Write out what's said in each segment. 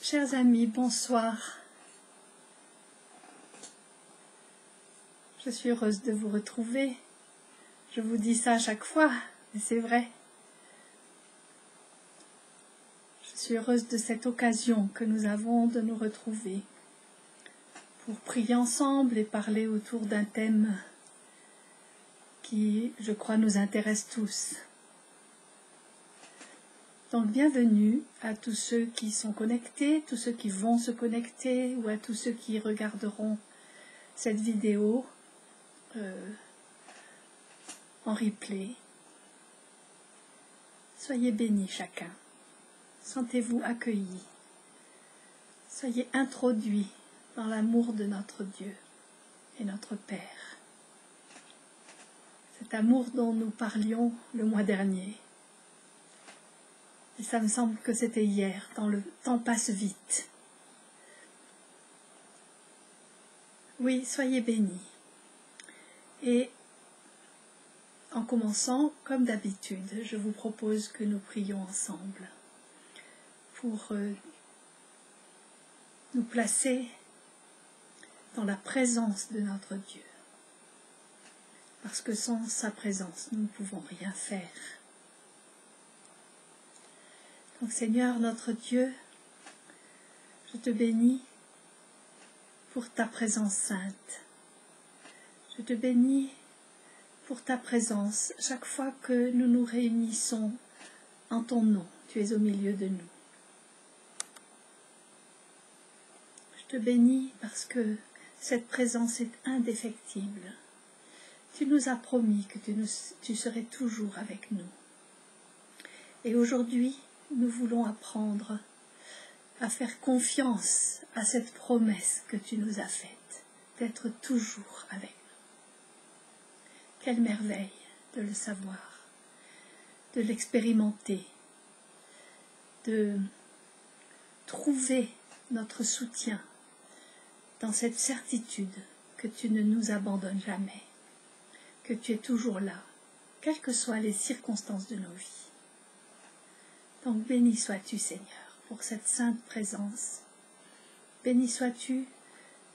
Chers amis, bonsoir. Je suis heureuse de vous retrouver. Je vous dis ça à chaque fois, mais c'est vrai. Je suis heureuse de cette occasion que nous avons de nous retrouver pour prier ensemble et parler autour d'un thème qui, je crois, nous intéresse tous. Donc, bienvenue à tous ceux qui sont connectés, tous ceux qui vont se connecter ou à tous ceux qui regarderont cette vidéo en replay. Soyez bénis chacun. Sentez-vous accueillis. Soyez introduits dans l'amour de notre Dieu et notre Père. Cet amour dont nous parlions le mois dernier. Et ça me semble que c'était hier, tant le temps passe vite. Oui, soyez bénis. Et en commençant, comme d'habitude, je vous propose que nous prions ensemble pour nous placer dans la présence de notre Dieu. Parce que sans sa présence, nous ne pouvons rien faire. Donc Seigneur, notre Dieu, je te bénis pour ta présence sainte. Je te bénis pour ta présence chaque fois que nous nous réunissons en ton nom. Tu es au milieu de nous. Je te bénis parce que cette présence est indéfectible. Tu nous as promis que tu serais toujours avec nous. Et aujourd'hui, nous voulons apprendre à faire confiance à cette promesse que tu nous as faite, d'être toujours avec nous. Quelle merveille de le savoir, de l'expérimenter, de trouver notre soutien dans cette certitude que tu ne nous abandonnes jamais, que tu es toujours là, quelles que soient les circonstances de nos vies. Donc béni sois-tu Seigneur pour cette sainte présence. Béni sois-tu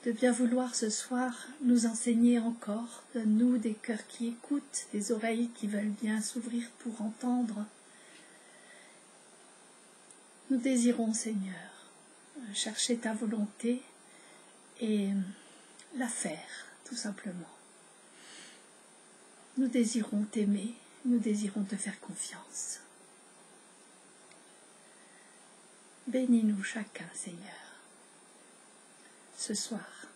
de bien vouloir ce soir nous enseigner encore. Donne-nous des cœurs qui écoutent, des oreilles qui veulent bien s'ouvrir pour entendre. Nous désirons Seigneur chercher ta volonté et la faire tout simplement. Nous désirons t'aimer, nous désirons te faire confiance. Bénis-nous chacun, Seigneur. Ce soir,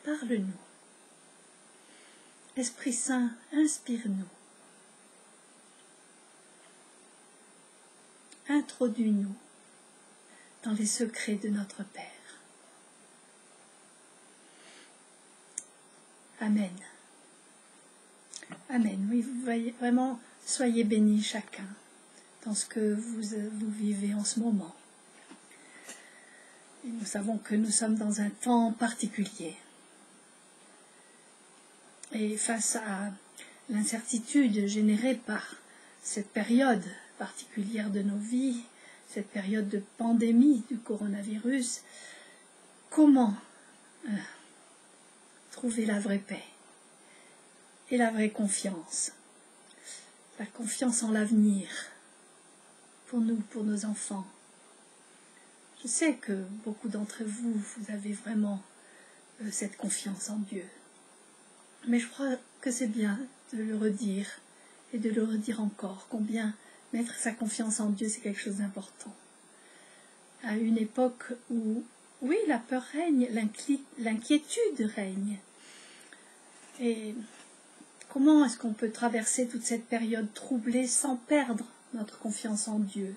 parle-nous. Esprit Saint, inspire-nous. Introduis-nous dans les secrets de notre Père. Amen. Amen. Oui, vous voyez, vraiment, soyez bénis chacun dans ce que vous vivez en ce moment. Et nous savons que nous sommes dans un temps particulier. Et face à l'incertitude générée par cette période particulière de nos vies, cette période de pandémie du coronavirus, comment trouver la vraie paix et la vraie confiance, la confiance en l'avenir pour nous, pour nos enfants. Je sais que beaucoup d'entre vous, vous avez vraiment cette confiance en Dieu. Mais je crois que c'est bien de le redire et de le redire encore, combien mettre sa confiance en Dieu, c'est quelque chose d'important. À une époque où, oui, la peur règne, l'inquiétude règne. Et comment est-ce qu'on peut traverser toute cette période troublée sans perdre notre confiance en Dieu?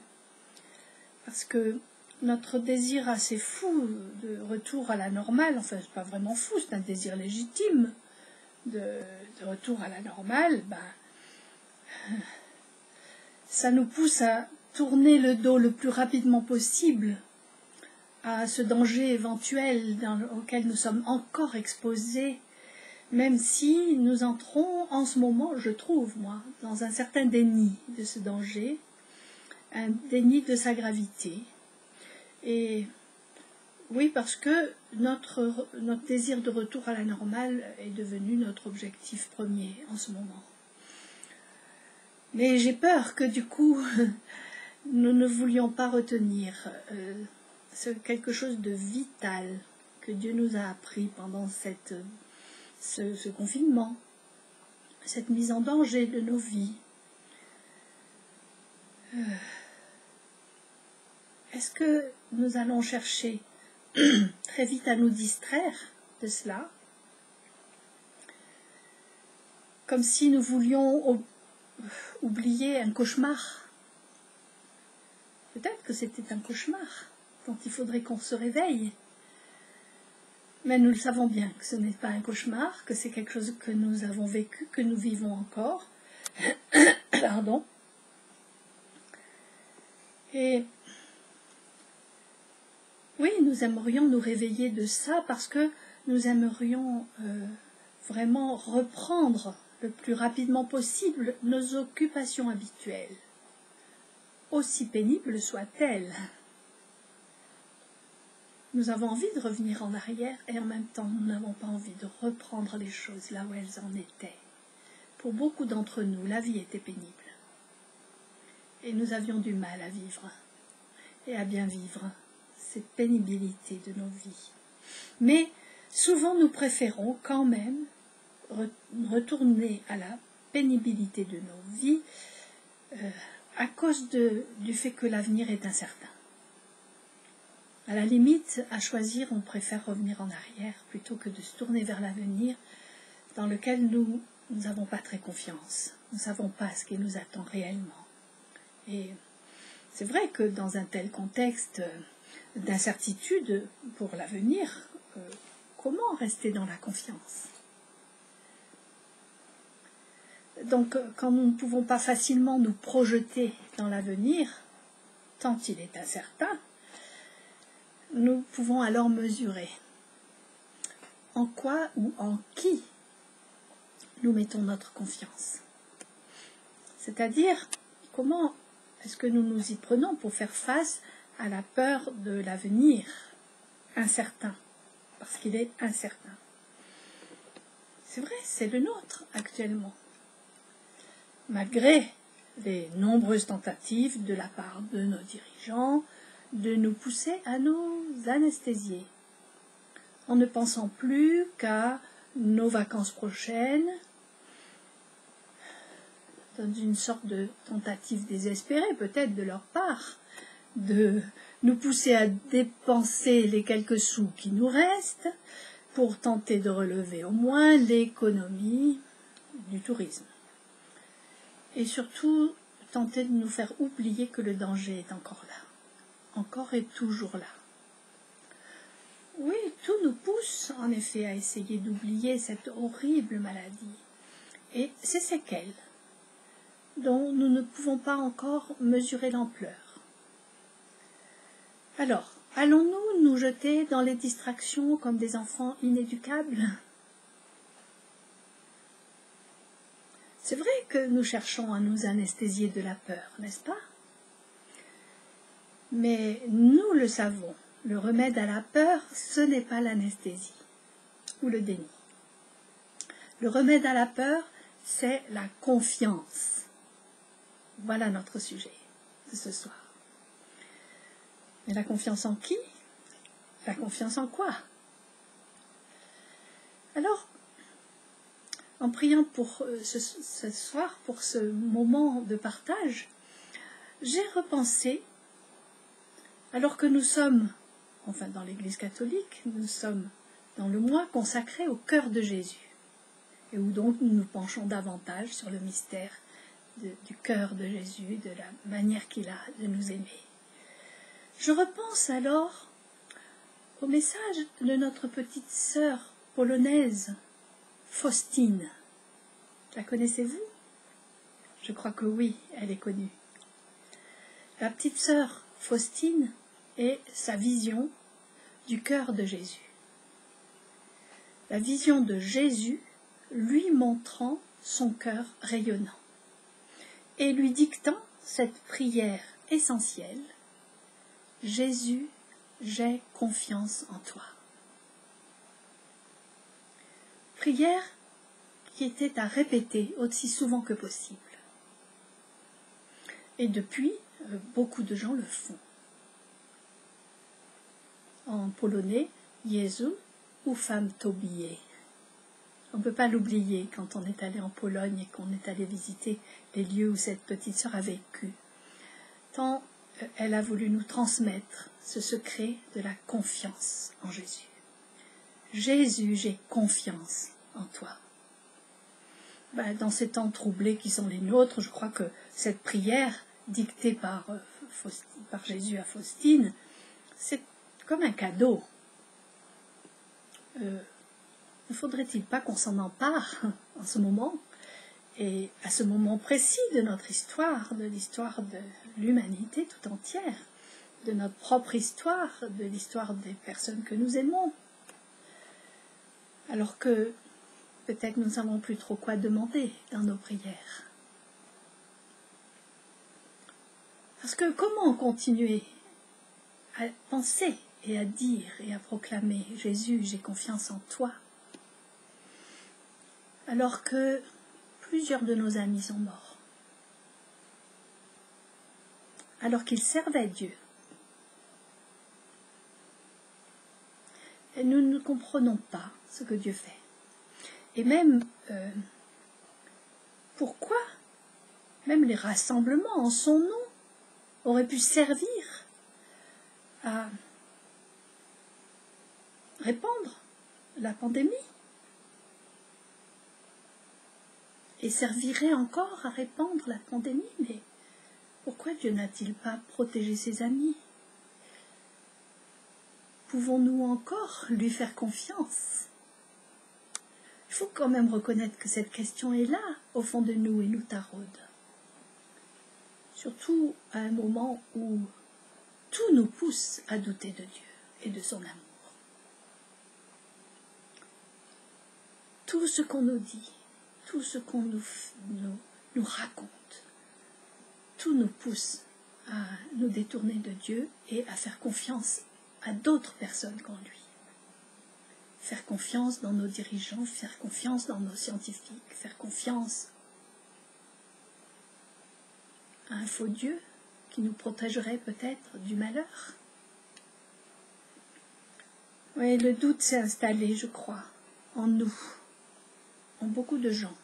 Parce que notre désir assez fou de retour à la normale, enfin c'est pas vraiment fou, c'est un désir légitime de retour à la normale, ça nous pousse à tourner le dos le plus rapidement possible à ce danger éventuel auquel nous sommes encore exposés, même si nous entrons en ce moment, je trouve moi, dans un certain déni de ce danger, un déni de sa gravité. Et Oui, parce que notre désir de retour à la normale est devenu notre objectif premier en ce moment. Mais j'ai peur que du coup, nous ne voulions pas retenir quelque chose de vital que Dieu nous a appris pendant ce confinement, cette mise en danger de nos vies. Est-ce que nous allons chercher très vite à nous distraire de cela, comme si nous voulions oublier un cauchemar? Peut-être que c'était un cauchemar dont il faudrait qu'on se réveille. Mais nous le savons bien que ce n'est pas un cauchemar, que c'est quelque chose que nous avons vécu, que nous vivons encore. Pardon. Et oui, nous aimerions nous réveiller de ça parce que nous aimerions vraiment reprendre le plus rapidement possible nos occupations habituelles, aussi pénibles soient-elles. Nous avons envie de revenir en arrière et en même temps nous n'avons pas envie de reprendre les choses là où elles en étaient. Pour beaucoup d'entre nous, la vie était pénible et nous avions du mal à vivre et à bien vivre cette pénibilité de nos vies. Mais souvent nous préférons quand même retourner à la pénibilité de nos vies à cause du fait que l'avenir est incertain. À la limite, à choisir, on préfère revenir en arrière plutôt que de se tourner vers l'avenir dans lequel nous n'avons pas très confiance. Nous ne savons pas ce qui nous attend réellement. Et c'est vrai que dans un tel contexte d'incertitude pour l'avenir, comment rester dans la confiance? Donc, quand nous ne pouvons pas facilement nous projeter dans l'avenir, tant il est incertain, nous pouvons alors mesurer en quoi ou en qui nous mettons notre confiance. C'est-à-dire, comment est-ce que nous nous y prenons pour faire face à la peur de l'avenir incertain, parce qu'il est incertain. C'est vrai, c'est le nôtre actuellement. Malgré les nombreuses tentatives de la part de nos dirigeants de nous pousser à nous anesthésier, en ne pensant plus qu'à nos vacances prochaines, dans une sorte de tentative désespérée peut-être de leur part, de nous pousser à dépenser les quelques sous qui nous restent pour tenter de relever au moins l'économie du tourisme. Et surtout, tenter de nous faire oublier que le danger est encore là, encore et toujours là. Oui, tout nous pousse en effet à essayer d'oublier cette horrible maladie et ses séquelles dont nous ne pouvons pas encore mesurer l'ampleur. Alors, allons-nous nous jeter dans les distractions comme des enfants inéducables? C'est vrai que nous cherchons à nous anesthésier de la peur, n'est-ce pas? Mais nous le savons, le remède à la peur, ce n'est pas l'anesthésie ou le déni. Le remède à la peur, c'est la confiance. Voilà notre sujet de ce soir. Mais la confiance en qui? La confiance en quoi? Alors, en priant pour ce soir, pour ce moment de partage, j'ai repensé, alors que nous sommes, enfin dans l'Église catholique, nous sommes dans le mois consacré au cœur de Jésus, et où donc nous nous penchons davantage sur le mystère du cœur de Jésus, de la manière qu'il a de nous aimer. Je repense alors au message de notre petite sœur polonaise, Faustine. La connaissez-vous? Je crois que oui, elle est connue. La petite sœur Faustine est sa vision du cœur de Jésus. La vision de Jésus lui montrant son cœur rayonnant et lui dictant cette prière essentielle. Jésus, j'ai confiance en toi. Prière qui était à répéter aussi souvent que possible. Et depuis, beaucoup de gens le font. En polonais, Jezu ufam Tobie. On ne peut pas l'oublier quand on est allé en Pologne et qu'on est allé visiter les lieux où cette petite sœur a vécu. Tant elle a voulu nous transmettre ce secret de la confiance en Jésus. Jésus, j'ai confiance en toi. Dans ces temps troublés qui sont les nôtres, je crois que cette prière dictée par Jésus à Faustine, c'est comme un cadeau. Ne faudrait-il pas qu'on s'en empare en ce moment, et à ce moment précis de notre histoire, de l'histoire de l'humanité tout entière, de notre propre histoire, de l'histoire des personnes que nous aimons, alors que peut-être nous ne savons plus trop quoi demander dans nos prières. Parce que comment continuer à penser et à dire et à proclamer « Jésus, j'ai confiance en toi » alors que plusieurs de nos amis sont morts, alors qu'ils servaient Dieu. Et nous ne comprenons pas ce que Dieu fait. Et même, pourquoi même les rassemblements en son nom auraient pu servir à répandre la pandémie et servirait encore à répandre la pandémie. Mais pourquoi Dieu n'a-t-il pas protégé ses amis? Pouvons-nous encore lui faire confiance? Il faut quand même reconnaître que cette question est là, au fond de nous, et nous taraude. Surtout à un moment où tout nous pousse à douter de Dieu et de son amour. Tout ce qu'on nous dit, tout ce qu'on nous raconte, tout nous pousse à nous détourner de Dieu et à faire confiance à d'autres personnes qu'en lui. Faire confiance dans nos dirigeants, faire confiance dans nos scientifiques, faire confiance à un faux Dieu qui nous protégerait peut-être du malheur. Oui, le doute s'est installé, je crois, en nous, en beaucoup de gens,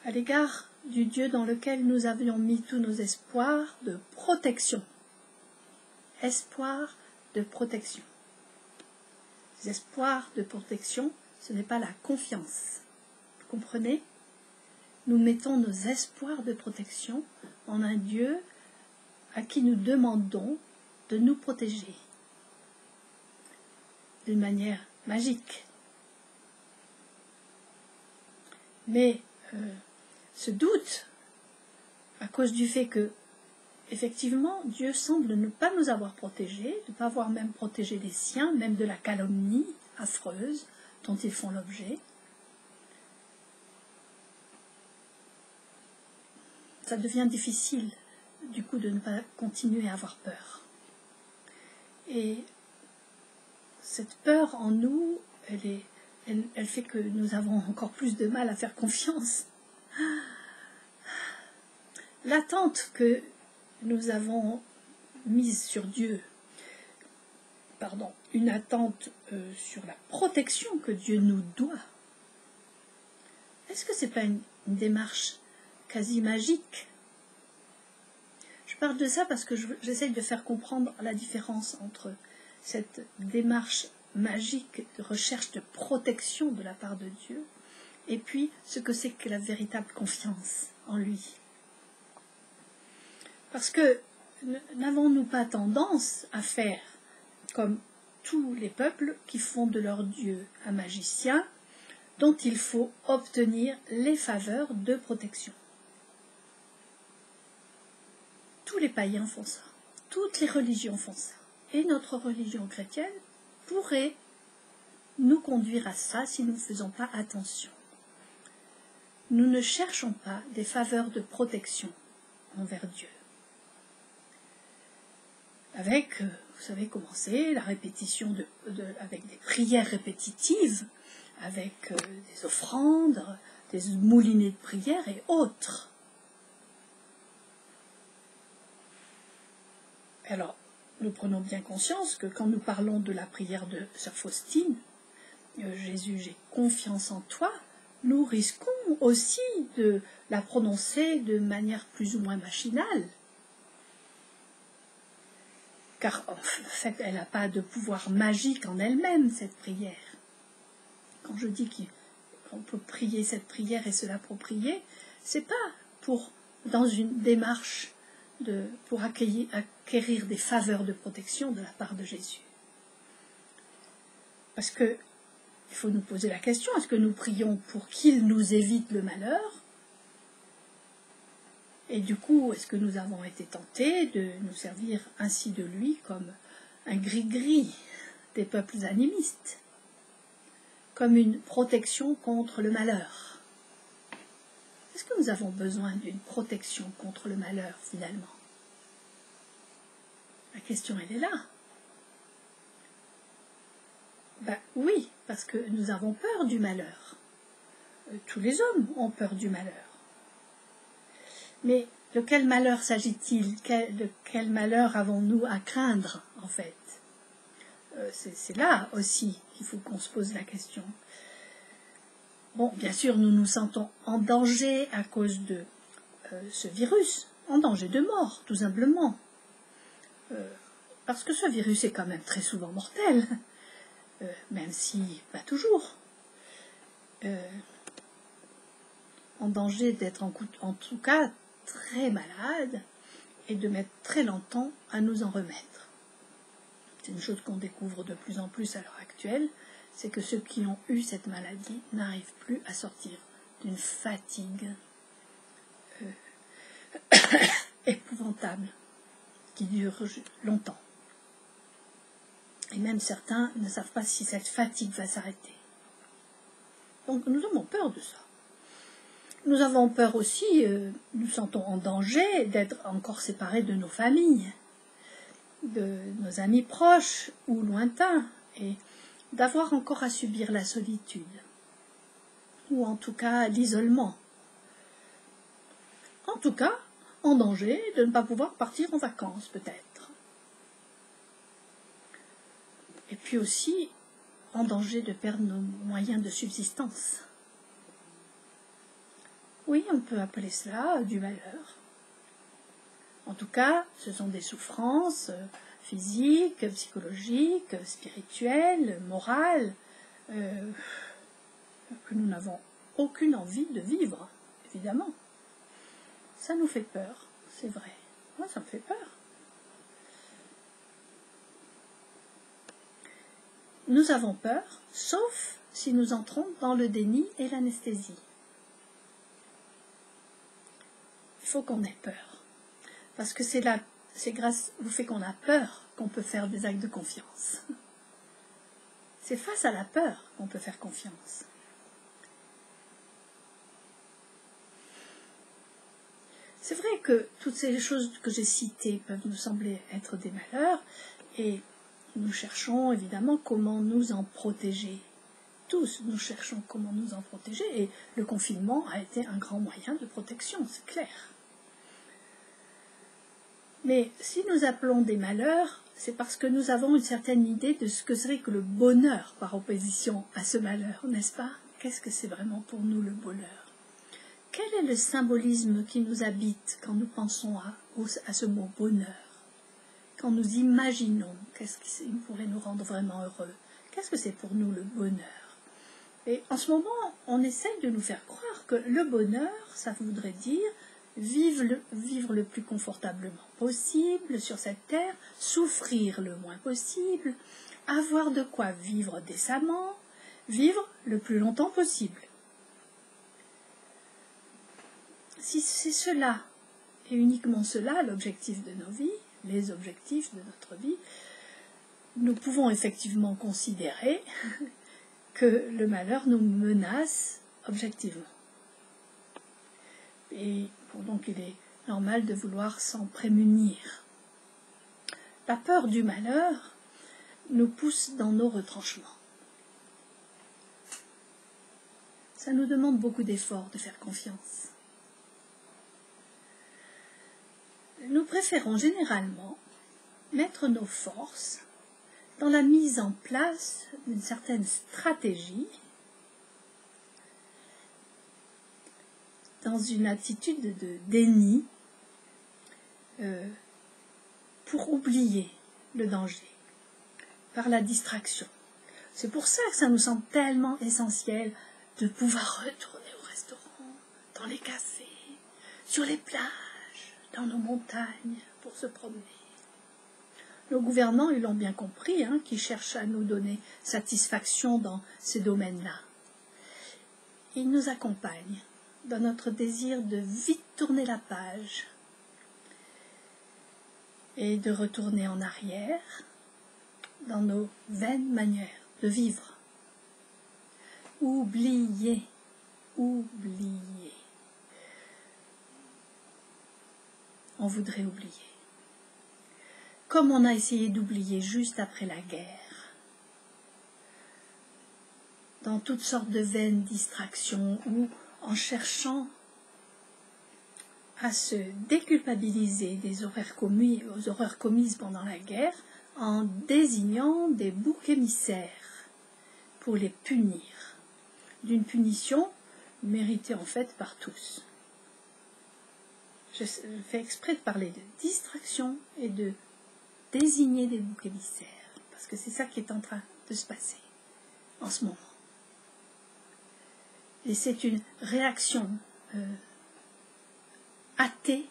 à l'égard du Dieu dans lequel nous avions mis tous nos espoirs de protection. Espoir de protection. Les espoirs de protection, ce n'est pas la confiance. Vous comprenez? Nous mettons nos espoirs de protection en un Dieu à qui nous demandons de nous protéger d'une manière magique. Mais ce doute, à cause du fait que, effectivement, Dieu semble ne pas nous avoir protégés, ne pas avoir même protégé les siens, même de la calomnie affreuse dont ils font l'objet, ça devient difficile, du coup, de ne pas continuer à avoir peur. Et cette peur en nous, elle fait que nous avons encore plus de mal à faire confiance. L'attente que nous avons mise sur Dieu, une attente sur la protection que Dieu nous doit, est-ce que ce n'est pas une démarche quasi magique? Je parle de ça parce que j'essaie de faire comprendre la différence entre cette démarche magique de recherche de protection de la part de Dieu et puis ce que c'est que la véritable confiance en lui. Parce que n'avons-nous pas tendance à faire comme tous les peuples qui font de leur Dieu un magicien dont il faut obtenir les faveurs de protection? Tous les païens font ça, toutes les religions font ça. Et notre religion chrétienne pourrait nous conduire à ça si nous ne faisons pas attention. Nous ne cherchons pas des faveurs de protection envers Dieu. avec, vous savez comment c'est, la répétition avec des prières répétitives, avec des offrandes, des moulinets de prières et autres. Alors, nous prenons bien conscience que quand nous parlons de la prière de Sœur Faustine, Jésus, j'ai confiance en toi, nous risquons aussi de la prononcer de manière plus ou moins machinale. Car en fait, elle n'a pas de pouvoir magique en elle-même, cette prière. Quand je dis qu'on peut prier cette prière et se l'approprier, c'est pas dans une démarche pour acquérir des faveurs de protection de la part de Jésus. Parce que il faut nous poser la question, est-ce que nous prions pour qu'il nous évite le malheur? Et du coup, est-ce que nous avons été tentés de nous servir ainsi de lui comme un gris-gris des peuples animistes, comme une protection contre le malheur? Est-ce que nous avons besoin d'une protection contre le malheur, finalement? La question, elle est là. Ben oui, parce que nous avons peur du malheur. Tous les hommes ont peur du malheur. Mais de quel malheur s'agit-il? De quel malheur avons-nous à craindre, en fait? C'est là aussi qu'il faut qu'on se pose la question. Bon, bien sûr, nous nous sentons en danger à cause de ce virus, en danger de mort, tout simplement. Parce que ce virus est quand même très souvent mortel, même si pas toujours. En danger d'être en tout cas très malade et de mettre très longtemps à nous en remettre. C'est une chose qu'on découvre de plus en plus à l'heure actuelle, c'est que ceux qui ont eu cette maladie n'arrivent plus à sortir d'une fatigue épouvantable qui dure longtemps. Et même certains ne savent pas si cette fatigue va s'arrêter. Donc nous avons peur de ça. Nous avons peur aussi, nous sentons en danger d'être encore séparés de nos familles, de nos amis proches ou lointains, et d'avoir encore à subir la solitude, ou en tout cas l'isolement. En tout cas, en danger de ne pas pouvoir partir en vacances, peut-être. Et puis aussi, en danger de perdre nos moyens de subsistance. Oui, on peut appeler cela du malheur. En tout cas, ce sont des souffrances physiques, psychologiques, spirituelles, morales, que nous n'avons aucune envie de vivre, évidemment. Ça nous fait peur, c'est vrai. Moi, ça me fait peur. Nous avons peur, sauf si nous entrons dans le déni et l'anesthésie. Il faut qu'on ait peur. Parce que c'est grâce au fait qu'on a peur qu'on peut faire des actes de confiance. C'est face à la peur qu'on peut faire confiance. C'est vrai que toutes ces choses que j'ai citées peuvent nous sembler être des malheurs, et nous cherchons évidemment comment nous en protéger. Tous, nous cherchons comment nous en protéger, et le confinement a été un grand moyen de protection, c'est clair. Mais si nous appelons des malheurs, c'est parce que nous avons une certaine idée de ce que serait que le bonheur par opposition à ce malheur, n'est-ce pas? Qu'est-ce que c'est vraiment pour nous le bonheur? Quel est le symbolisme qui nous habite quand nous pensons à ce mot bonheur? Quand nous imaginons qu'est-ce qui pourrait nous rendre vraiment heureux? Qu'est-ce que c'est pour nous le bonheur? Et en ce moment, on essaye de nous faire croire que le bonheur, ça voudrait dire vivre le plus confortablement possible sur cette terre, souffrir le moins possible, avoir de quoi vivre décemment, vivre le plus longtemps possible. Si c'est cela, et uniquement cela, l'objectif de nos vies, les objectifs de notre vie, nous pouvons effectivement considérer que le malheur nous menace objectivement. Et donc il est normal de vouloir s'en prémunir. La peur du malheur nous pousse dans nos retranchements. Ça nous demande beaucoup d'efforts de faire confiance. Nous préférons généralement mettre nos forces dans la mise en place d'une certaine stratégie, dans une attitude de déni, pour oublier le danger, par la distraction. C'est pour ça que ça nous semble tellement essentiel de pouvoir retourner au restaurant, dans les cafés, sur les plages, dans nos montagnes, pour se promener. Nos gouvernants, ils l'ont bien compris, qui cherchent à nous donner satisfaction dans ces domaines-là. Ils nous accompagnent dans notre désir de vite tourner la page et de retourner en arrière dans nos vaines manières de vivre. Oublier, oublier. On voudrait oublier. Comme on a essayé d'oublier juste après la guerre, dans toutes sortes de vaines distractions ou en cherchant à se déculpabiliser des horreurs commises pendant la guerre, en désignant des boucs émissaires pour les punir, d'une punition méritée en fait par tous. Je fais exprès de parler de distraction et de désigner des boucs émissaires, parce que c'est ça qui est en train de se passer en ce moment. Et c'est une réaction athée,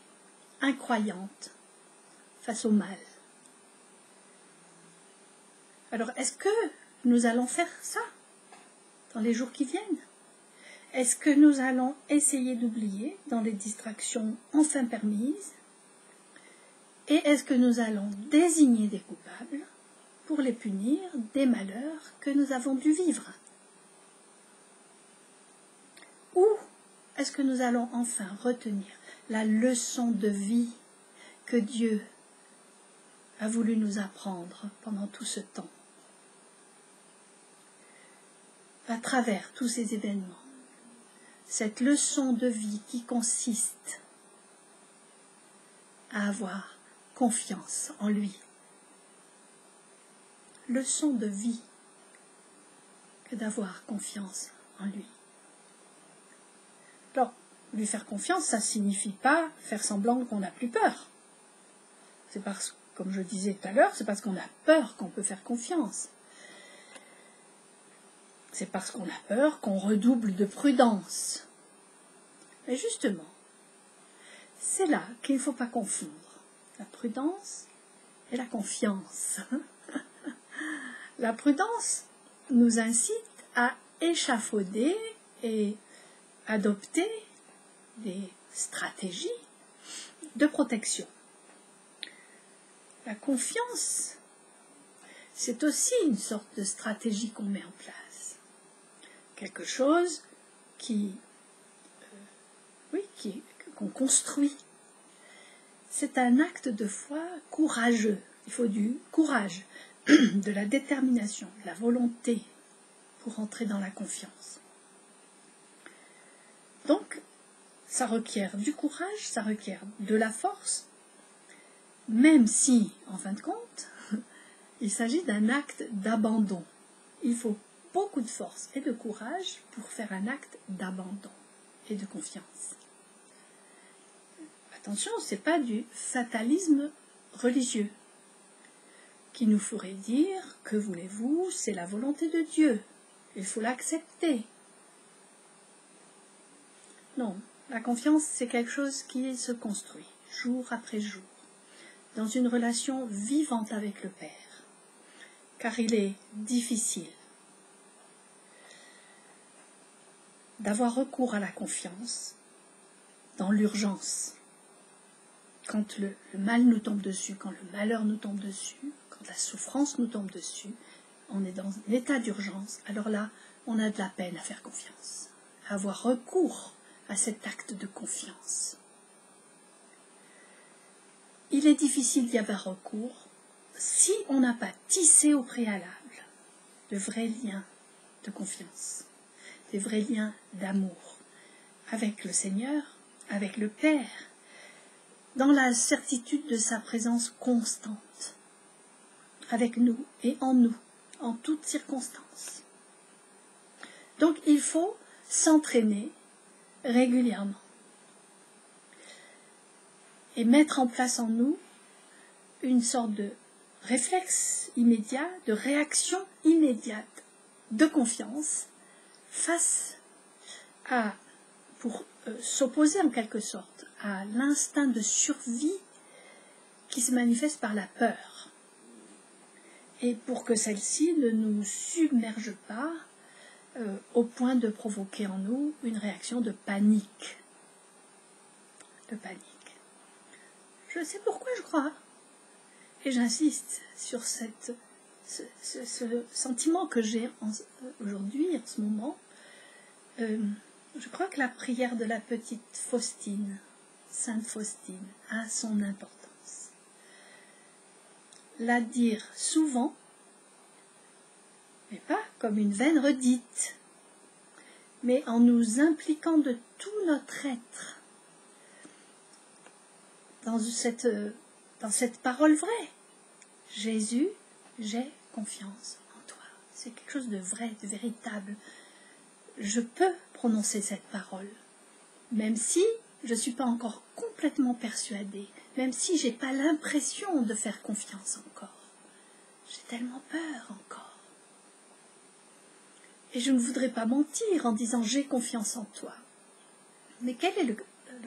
incroyante, face au mal. Alors, est-ce que nous allons faire ça dans les jours qui viennent? Est-ce que nous allons essayer d'oublier dans les distractions enfin permises? Et est-ce que nous allons désigner des coupables pour les punir des malheurs que nous avons dû vivre? Ou est-ce que nous allons enfin retenir la leçon de vie que Dieu a voulu nous apprendre pendant tout ce temps, à travers tous ces événements? Cette leçon de vie qui consiste à avoir confiance en lui. Leçon de vie que d'avoir confiance en lui. Alors, lui faire confiance, ça ne signifie pas faire semblant qu'on n'a plus peur. C'est parce, comme je disais tout à l'heure, c'est parce qu'on a peur qu'on peut faire confiance. C'est parce qu'on a peur qu'on redouble de prudence. Mais justement, c'est là qu'il ne faut pas confondre la prudence et la confiance. La prudence nous incite à échafauder et adopter des stratégies de protection. La confiance, c'est aussi une sorte de stratégie qu'on met en place. Quelque chose qu'on construit. C'est un acte de foi courageux. Il faut du courage, de la détermination, de la volonté pour entrer dans la confiance. Donc, ça requiert du courage, ça requiert de la force, même si, en fin de compte, il s'agit d'un acte d'abandon. Il faut beaucoup de force et de courage pour faire un acte d'abandon et de confiance. Attention, ce n'est pas du fatalisme religieux qui nous ferait dire, que voulez-vous, c'est la volonté de Dieu, il faut l'accepter. Non, la confiance, c'est quelque chose qui se construit, jour après jour, dans une relation vivante avec le Père, car il est difficile d'avoir recours à la confiance dans l'urgence. Quand le mal nous tombe dessus, quand le malheur nous tombe dessus, quand la souffrance nous tombe dessus, on est dans un état d'urgence, alors là, on a de la peine à faire confiance, à avoir recours à cet acte de confiance. Il est difficile d'y avoir recours si on n'a pas tissé au préalable de vrais liens de confiance, des vrais liens d'amour avec le Seigneur, avec le Père, dans la certitude de sa présence constante, avec nous et en nous, en toutes circonstances. Donc il faut s'entraîner régulièrement et mettre en place en nous une sorte de réflexe immédiat, de réaction immédiate de confiance face à, pour s'opposer en quelque sorte à l'instinct de survie qui se manifeste par la peur, et pour que celle-ci ne nous submerge pas au point de provoquer en nous une réaction de panique. De panique. Je sais pourquoi je crois, et j'insiste sur ce sentiment que j'ai aujourd'hui, en ce moment. Je crois que la prière de la petite Faustine, Sainte Faustine, a son importance. La dire souvent, mais pas comme une vaine redite, mais en nous impliquant de tout notre être dans cette parole vraie. Jésus, j'ai confiance en toi. C'est quelque chose de vrai, de véritable. Je peux prononcer cette parole, même si je ne suis pas encore complètement persuadée, même si je n'ai pas l'impression de faire confiance encore. J'ai tellement peur encore. Et je ne voudrais pas mentir en disant j'ai confiance en toi. Mais quel est le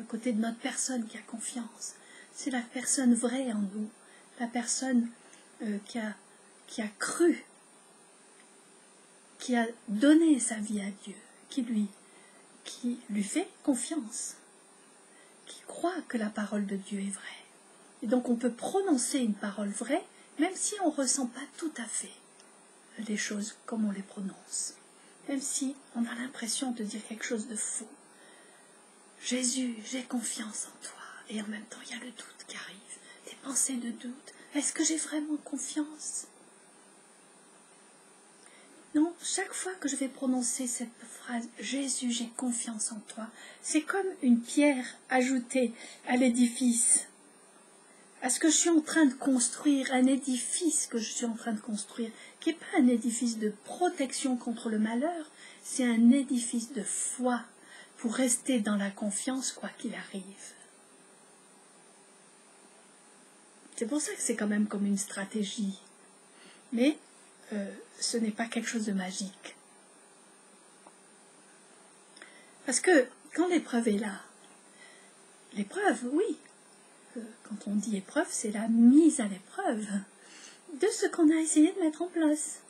côté de notre personne qui a confiance? C'est la personne vraie en nous, la personne qui a cru, qui a donné sa vie à Dieu, qui lui fait confiance, qui croit que la parole de Dieu est vraie. Et donc on peut prononcer une parole vraie, même si on ne ressent pas tout à fait les choses comme on les prononce, même si on a l'impression de dire quelque chose de faux. Jésus, j'ai confiance en toi. Et en même temps, il y a le doute qui arrive, des pensées de doute. Est-ce que j'ai vraiment confiance? Non, chaque fois que je vais prononcer cette phrase, Jésus, j'ai confiance en toi, c'est comme une pierre ajoutée à l'édifice, à ce que je suis en train de construire, un édifice que je suis en train de construire, qui n'est pas un édifice de protection contre le malheur, c'est un édifice de foi pour rester dans la confiance quoi qu'il arrive. C'est pour ça que c'est quand même comme une stratégie. Mais ce n'est pas quelque chose de magique. Parce que quand l'épreuve est là, l'épreuve, oui, quand on dit épreuve, c'est la mise à l'épreuve de ce qu'on a essayé de mettre en place.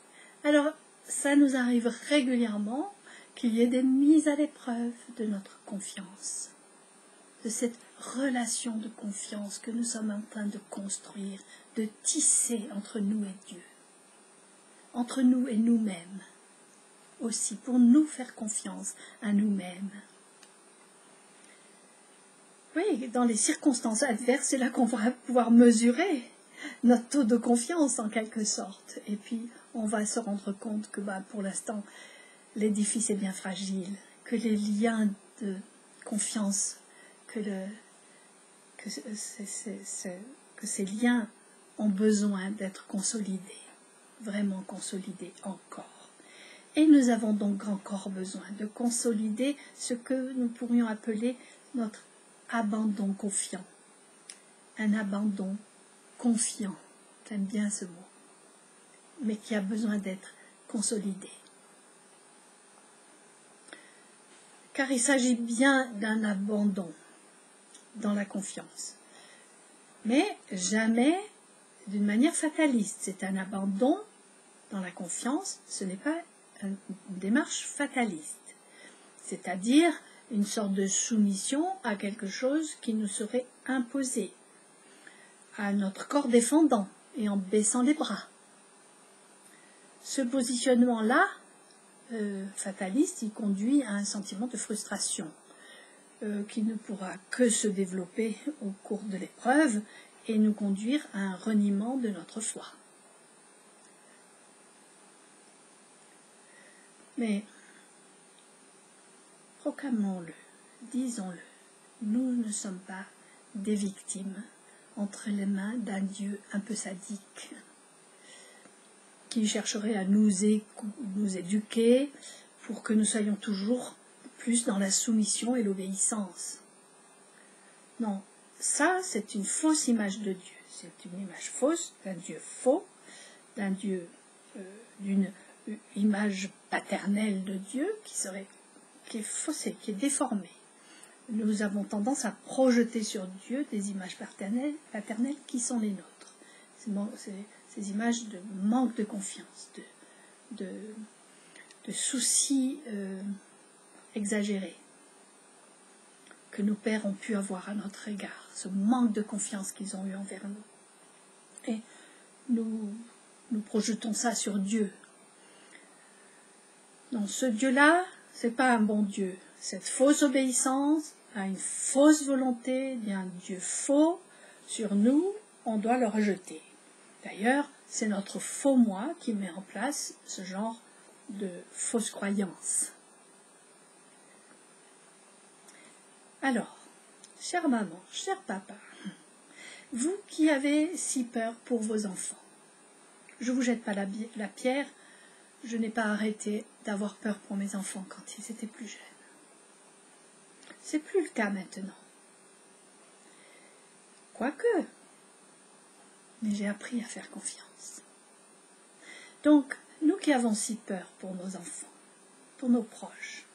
Alors, ça nous arrive régulièrement qu'il y ait des mises à l'épreuve de notre confiance, de cette relation de confiance que nous sommes en train de construire, de tisser entre nous et Dieu, entre nous et nous-mêmes, aussi pour nous faire confiance à nous-mêmes. Oui, dans les circonstances adverses, c'est là qu'on va pouvoir mesurer notre taux de confiance en quelque sorte. Et puis, on va se rendre compte que pour l'instant, l'édifice est bien fragile, que les liens de confiance, que ces liens ont besoin d'être consolidés, vraiment consolidés encore. Et nous avons donc encore besoin de consolider ce que nous pourrions appeler notre abandon confiant. Un abandon confiant, j'aime bien ce mot, mais qui a besoin d'être consolidé. Car il s'agit bien d'un abandon dans la confiance, mais jamais d'une manière fataliste. C'est un abandon dans la confiance, ce n'est pas une démarche fataliste, c'est-à-dire une sorte de soumission à quelque chose qui nous serait imposé, à notre corps défendant et en baissant les bras. Ce positionnement-là, fataliste, il conduit à un sentiment de frustration qui ne pourra que se développer au cours de l'épreuve et nous conduire à un reniement de notre foi. Mais proclamons-le, disons-le, nous ne sommes pas des victimes entre les mains d'un Dieu un peu sadique, qui chercherait à nous éduquer pour que nous soyons toujours plus dans la soumission et l'obéissance. Non, ça c'est une fausse image de Dieu. C'est une image fausse d'un Dieu faux, d'un Dieu, d'une image paternelle de Dieu qui est faussée, qui est déformée. Nous avons tendance à projeter sur Dieu des images paternelles qui sont les nôtres. Ces images de manque de confiance, de soucis exagérés que nos pères ont pu avoir à notre égard, ce manque de confiance qu'ils ont eu envers nous. Et nous projetons ça sur Dieu. Non, ce Dieu-là, c'est pas un bon Dieu. Cette fausse obéissance à une fausse volonté, il y a un Dieu faux sur nous, on doit le rejeter. D'ailleurs, c'est notre faux moi qui met en place ce genre de fausses croyances. Alors, chère maman, cher papa, vous qui avez si peur pour vos enfants, je ne vous jette pas la pierre, je n'ai pas arrêté d'avoir peur pour mes enfants quand ils étaient plus jeunes. C'est plus le cas maintenant. Quoique, mais j'ai appris à faire confiance. Donc, nous qui avons si peur pour nos enfants, pour nos proches,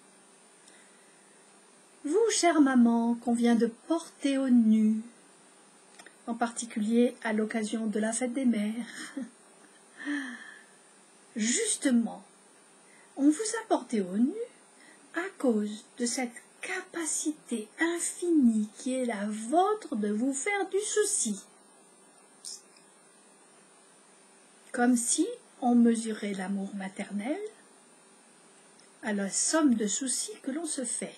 vous, chère maman, qu'on vient de porter au nu, en particulier à l'occasion de la fête des mères, justement, on vous a porté au nu à cause de cette capacité infinie qui est la vôtre de vous faire du souci. Comme si on mesurait l'amour maternel à la somme de soucis que l'on se fait.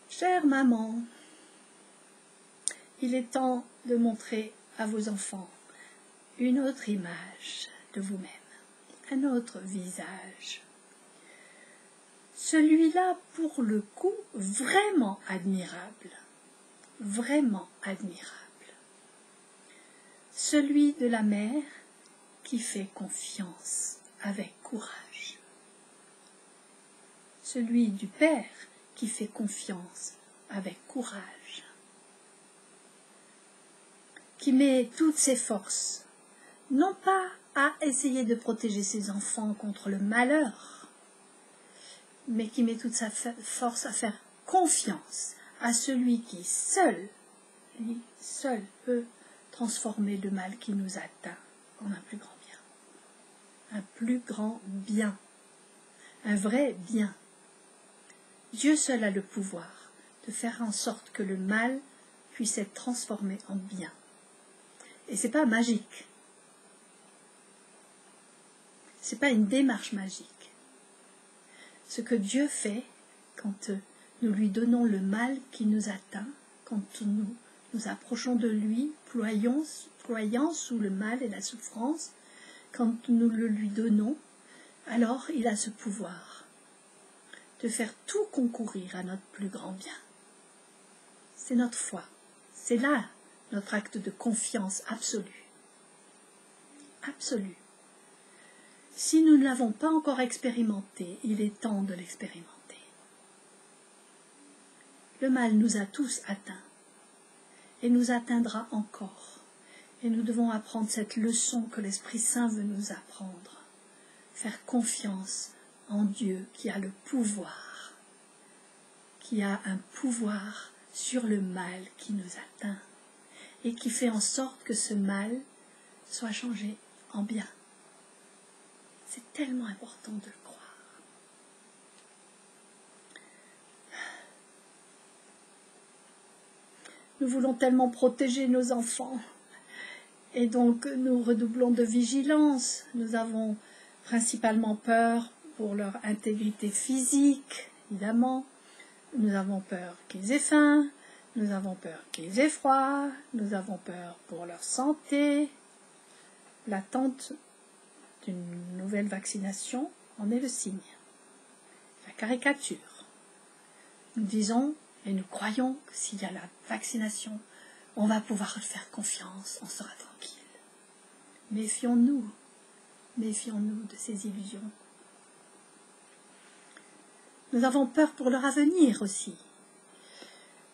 Chère maman, il est temps de montrer à vos enfants une autre image de vous-même, un autre visage. Celui-là, pour le coup, vraiment admirable, vraiment admirable. Celui de la mère qui fait confiance avec courage. Celui du père qui fait confiance avec courage. Qui met toutes ses forces, non pas à essayer de protéger ses enfants contre le malheur, mais qui met toute sa force à faire confiance à celui qui seul, lui seul, peut transformer le mal qui nous atteint en un plus grand bien. Un plus grand bien. Un vrai bien. Dieu seul a le pouvoir de faire en sorte que le mal puisse être transformé en bien. Et c'est pas magique. C'est pas une démarche magique. Ce que Dieu fait quand nous lui donnons le mal qui nous atteint, quand nous approchons de lui, ployant sous le mal et la souffrance, quand nous le lui donnons, alors il a ce pouvoir de faire tout concourir à notre plus grand bien. C'est notre foi. C'est là notre acte de confiance absolue. Absolue. Si nous ne l'avons pas encore expérimenté, il est temps de l'expérimenter. Le mal nous a tous atteints et nous atteindra encore. Et nous devons apprendre cette leçon que l'Esprit Saint veut nous apprendre. Faire confiance en Dieu qui a le pouvoir, qui a un pouvoir sur le mal qui nous atteint et qui fait en sorte que ce mal soit changé en bien. C'est tellement important de le croire. Nous voulons tellement protéger nos enfants. Et donc nous redoublons de vigilance. Nous avons principalement peur pour leur intégrité physique, évidemment. Nous avons peur qu'ils aient faim. nous avons peur qu'ils aient froid, nous avons peur pour leur santé. L'attente d'une nouvelle vaccination en est le signe. La caricature. Nous disons et nous croyons que s'il y a la vaccination, on va pouvoir faire confiance, on sera tranquille. Méfions-nous de ces illusions. Nous avons peur pour leur avenir aussi.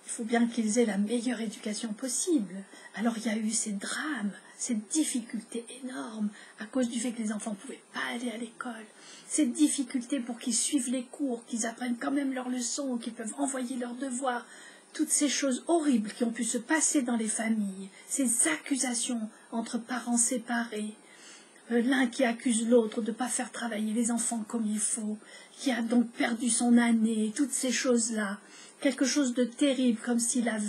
Il faut bien qu'ils aient la meilleure éducation possible. Alors il y a eu ces drames, ces difficultés énormes à cause du fait que les enfants ne pouvaient pas aller à l'école. Ces difficultés pour qu'ils suivent les cours, qu'ils apprennent quand même leurs leçons, qu'ils peuvent envoyer leurs devoirs. Toutes ces choses horribles qui ont pu se passer dans les familles, ces accusations entre parents séparés, l'un qui accuse l'autre de ne pas faire travailler les enfants comme il faut, qui a donc perdu son année, toutes ces choses-là. Quelque chose de terrible, comme si la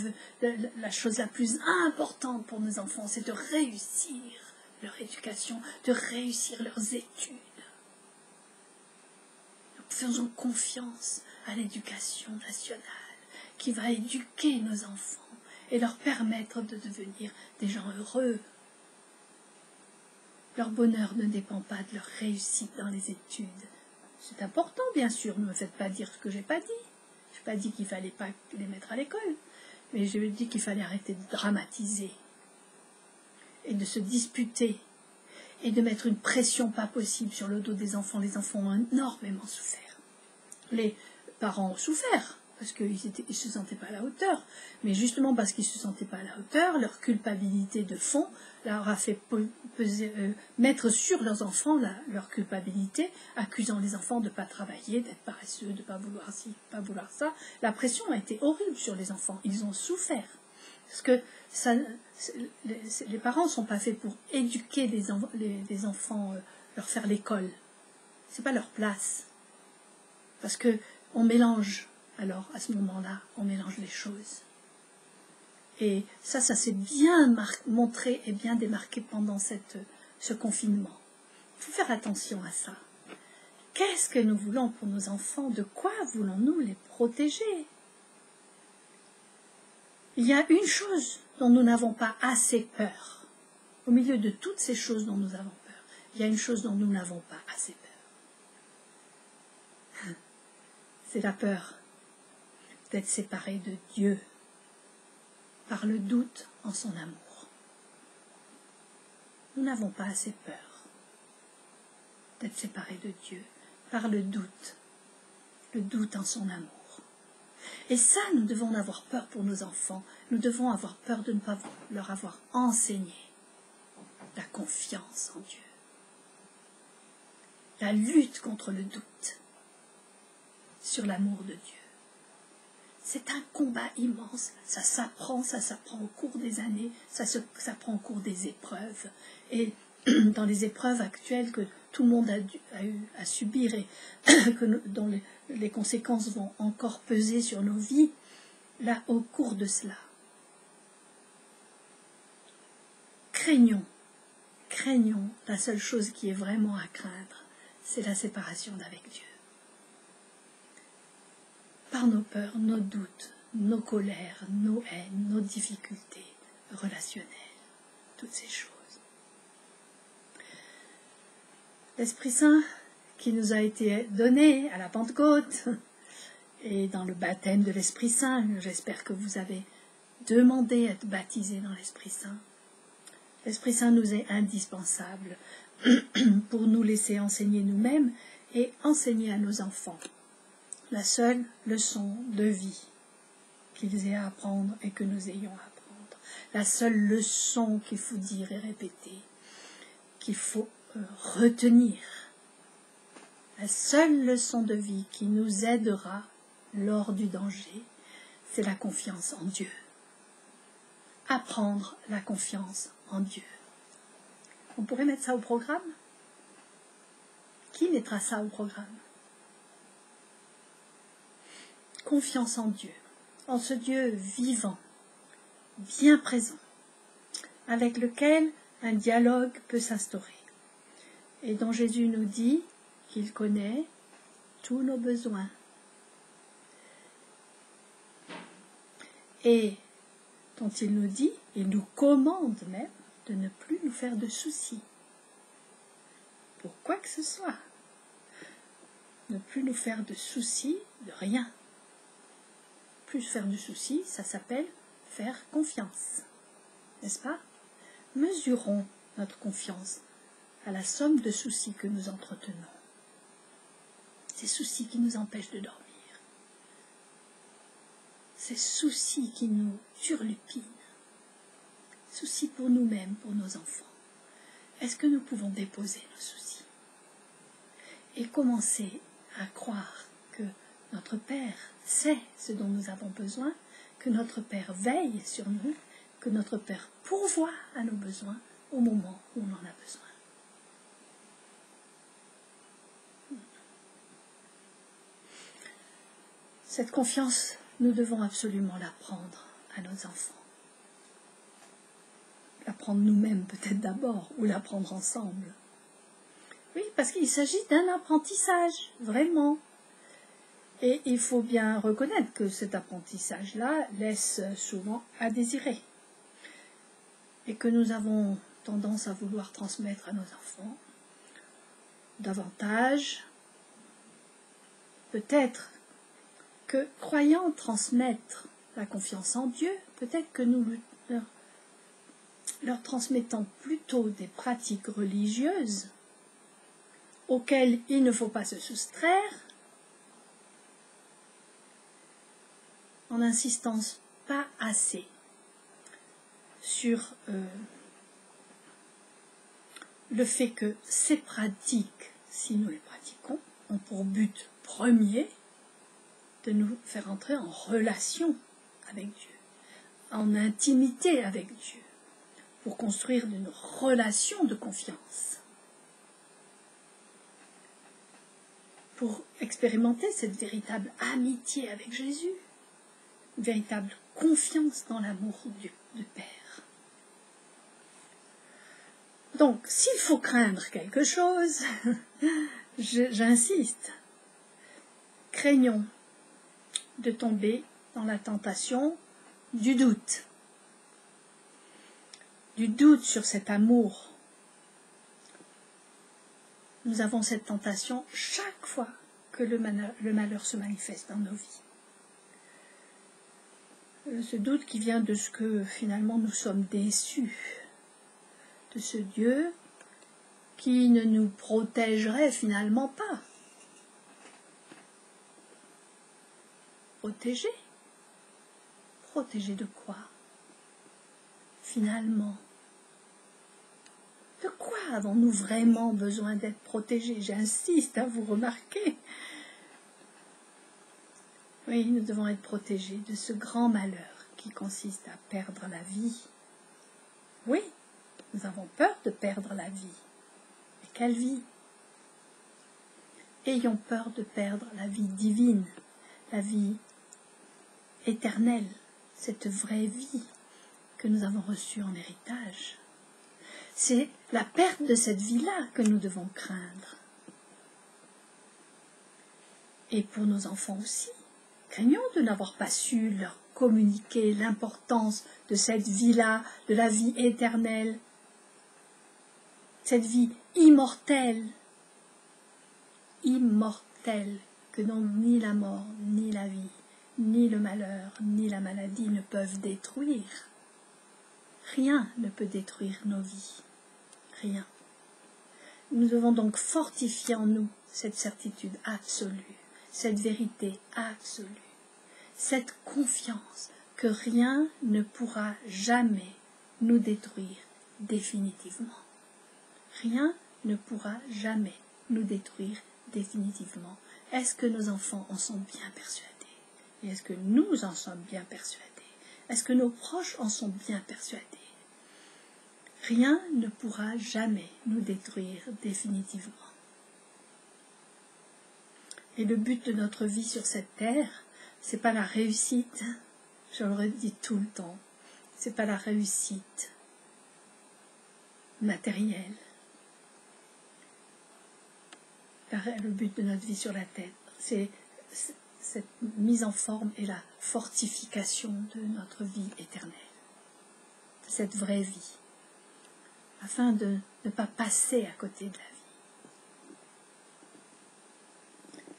chose la plus importante pour nos enfants, c'est de réussir leur éducation, de réussir leurs études. Nous faisons confiance à l'éducation nationale, qui va éduquer nos enfants et leur permettre de devenir des gens heureux. Leur bonheur ne dépend pas de leur réussite dans les études. C'est important, bien sûr, ne me faites pas dire ce que je n'ai pas dit. Je n'ai pas dit qu'il ne fallait pas les mettre à l'école, mais je dis qu'il fallait arrêter de dramatiser et de se disputer et de mettre une pression pas possible sur le dos des enfants. Les enfants ont énormément souffert. Les parents ont souffert parce qu'ils ne se sentaient pas à la hauteur, mais justement parce qu'ils ne se sentaient pas à la hauteur, leur culpabilité de fond leur a fait mettre sur leurs enfants leur culpabilité, accusant les enfants de ne pas travailler, d'être paresseux, de ne pas vouloir ci, de ne pas vouloir ça. La pression a été horrible sur les enfants, ils ont souffert. Parce que les parents ne sont pas faits pour éduquer les enfants, leur faire l'école. Ce n'est pas leur place. Parce qu'on mélange, alors à ce moment-là, on mélange les choses. Et ça s'est bien montré et bien démarqué pendant ce confinement. Il faut faire attention à ça. Qu'est-ce que nous voulons pour nos enfants? De quoi voulons-nous les protéger? Il y a une chose dont nous n'avons pas assez peur. Au milieu de toutes ces choses dont nous avons peur, il y a une chose dont nous n'avons pas assez peur. C'est la peur d'être séparés de Dieu par le doute en son amour. Nous n'avons pas assez peur d'être séparés de Dieu par le doute en son amour. Et ça, nous devons avoir peur pour nos enfants. Nous devons avoir peur de ne pas leur avoir enseigné la confiance en Dieu. La lutte contre le doute sur l'amour de Dieu. C'est un combat immense. Ça s'apprend au cours des années, ça s'apprend au cours des épreuves. Et dans les épreuves actuelles que tout le monde a eu à subir et dont les conséquences vont encore peser sur nos vies, là, au cours de cela, craignons, la seule chose qui est vraiment à craindre, c'est la séparation d'avec Dieu. Par nos peurs, nos doutes, nos colères, nos haines, nos difficultés relationnelles, toutes ces choses. L'Esprit Saint qui nous a été donné à la Pentecôte et dans le baptême de l'Esprit Saint, j'espère que vous avez demandé à être baptisé dans l'Esprit Saint. L'Esprit Saint nous est indispensable pour nous laisser enseigner nous-mêmes et enseigner à nos enfants. La seule leçon de vie qu'ils aient à apprendre et que nous ayons à apprendre. La seule leçon qu'il faut dire et répéter, qu'il faut retenir. La seule leçon de vie qui nous aidera lors du danger, c'est la confiance en Dieu. Apprendre la confiance en Dieu. On pourrait mettre ça au programme? Qui mettra ça au programme? Confiance en Dieu, en ce Dieu vivant, bien présent, avec lequel un dialogue peut s'instaurer, et dont Jésus nous dit qu'il connaît tous nos besoins. et dont il nous dit, il nous commande même, de ne plus nous faire de soucis. Pour quoi que ce soit. Ne plus nous faire de soucis de rien. Plus faire de soucis, ça s'appelle faire confiance. N'est-ce pas? Mesurons notre confiance à la somme de soucis que nous entretenons. Ces soucis qui nous empêchent de dormir. Ces soucis qui nous turlupinent. Soucis pour nous-mêmes, pour nos enfants. Est-ce que nous pouvons déposer nos soucis et commencer à croire que notre Père sait ce dont nous avons besoin, que notre Père veille sur nous, que notre Père pourvoit à nos besoins au moment où on en a besoin. Cette confiance, nous devons absolument l'apprendre à nos enfants. L'apprendre nous-mêmes peut-être d'abord, ou l'apprendre ensemble. Oui, parce qu'il s'agit d'un apprentissage, vraiment. Et il faut bien reconnaître que cet apprentissage-là laisse souvent à désirer. Et que nous avons tendance à vouloir transmettre à nos enfants davantage. Peut-être que, croyant transmettre la confiance en Dieu, peut-être que nous leur transmettons plutôt des pratiques religieuses auxquelles il ne faut pas se soustraire, en n'insistant pas assez sur le fait que ces pratiques, si nous les pratiquons, ont pour but premier de nous faire entrer en relation avec Dieu, en intimité avec Dieu, pour construire une relation de confiance, pour expérimenter cette véritable amitié avec Jésus, une véritable confiance dans l'amour du Père. Donc, s'il faut craindre quelque chose, j'insiste, craignons de tomber dans la tentation du doute sur cet amour. Nous avons cette tentation chaque fois que le malheur se manifeste dans nos vies. Ce doute qui vient de ce que finalement nous sommes déçus, de ce Dieu qui ne nous protégerait finalement pas. Protéger? Protéger de quoi? Finalement, de quoi avons-nous vraiment besoin d'être protégés? J'insiste à vous remarquer. Oui, nous devons être protégés de ce grand malheur qui consiste à perdre la vie. Oui, nous avons peur de perdre la vie. Mais quelle vie? Ayons peur de perdre la vie divine, la vie éternelle, cette vraie vie que nous avons reçue en héritage. C'est la perte de cette vie-là que nous devons craindre. Et pour nos enfants aussi, craignons de n'avoir pas su leur communiquer l'importance de cette vie-là, de la vie éternelle, cette vie immortelle, que dont ni la mort, ni la vie, ni le malheur, ni la maladie ne peuvent détruire. Rien ne peut détruire nos vies. Rien. Nous devons donc fortifier en nous cette certitude absolue, cette vérité absolue, cette confiance que rien ne pourra jamais nous détruire définitivement. Rien ne pourra jamais nous détruire définitivement. Est-ce que nos enfants en sont bien persuadés? Et est-ce que nous en sommes bien persuadés? Est-ce que nos proches en sont bien persuadés? Rien ne pourra jamais nous détruire définitivement. Et le but de notre vie sur cette terre, c'est pas la réussite, je le redis tout le temps, c'est pas la réussite matérielle. Le but de notre vie sur la terre, c'est cette mise en forme et la fortification de notre vie éternelle, de cette vraie vie, afin de ne pas passer à côté de la vie.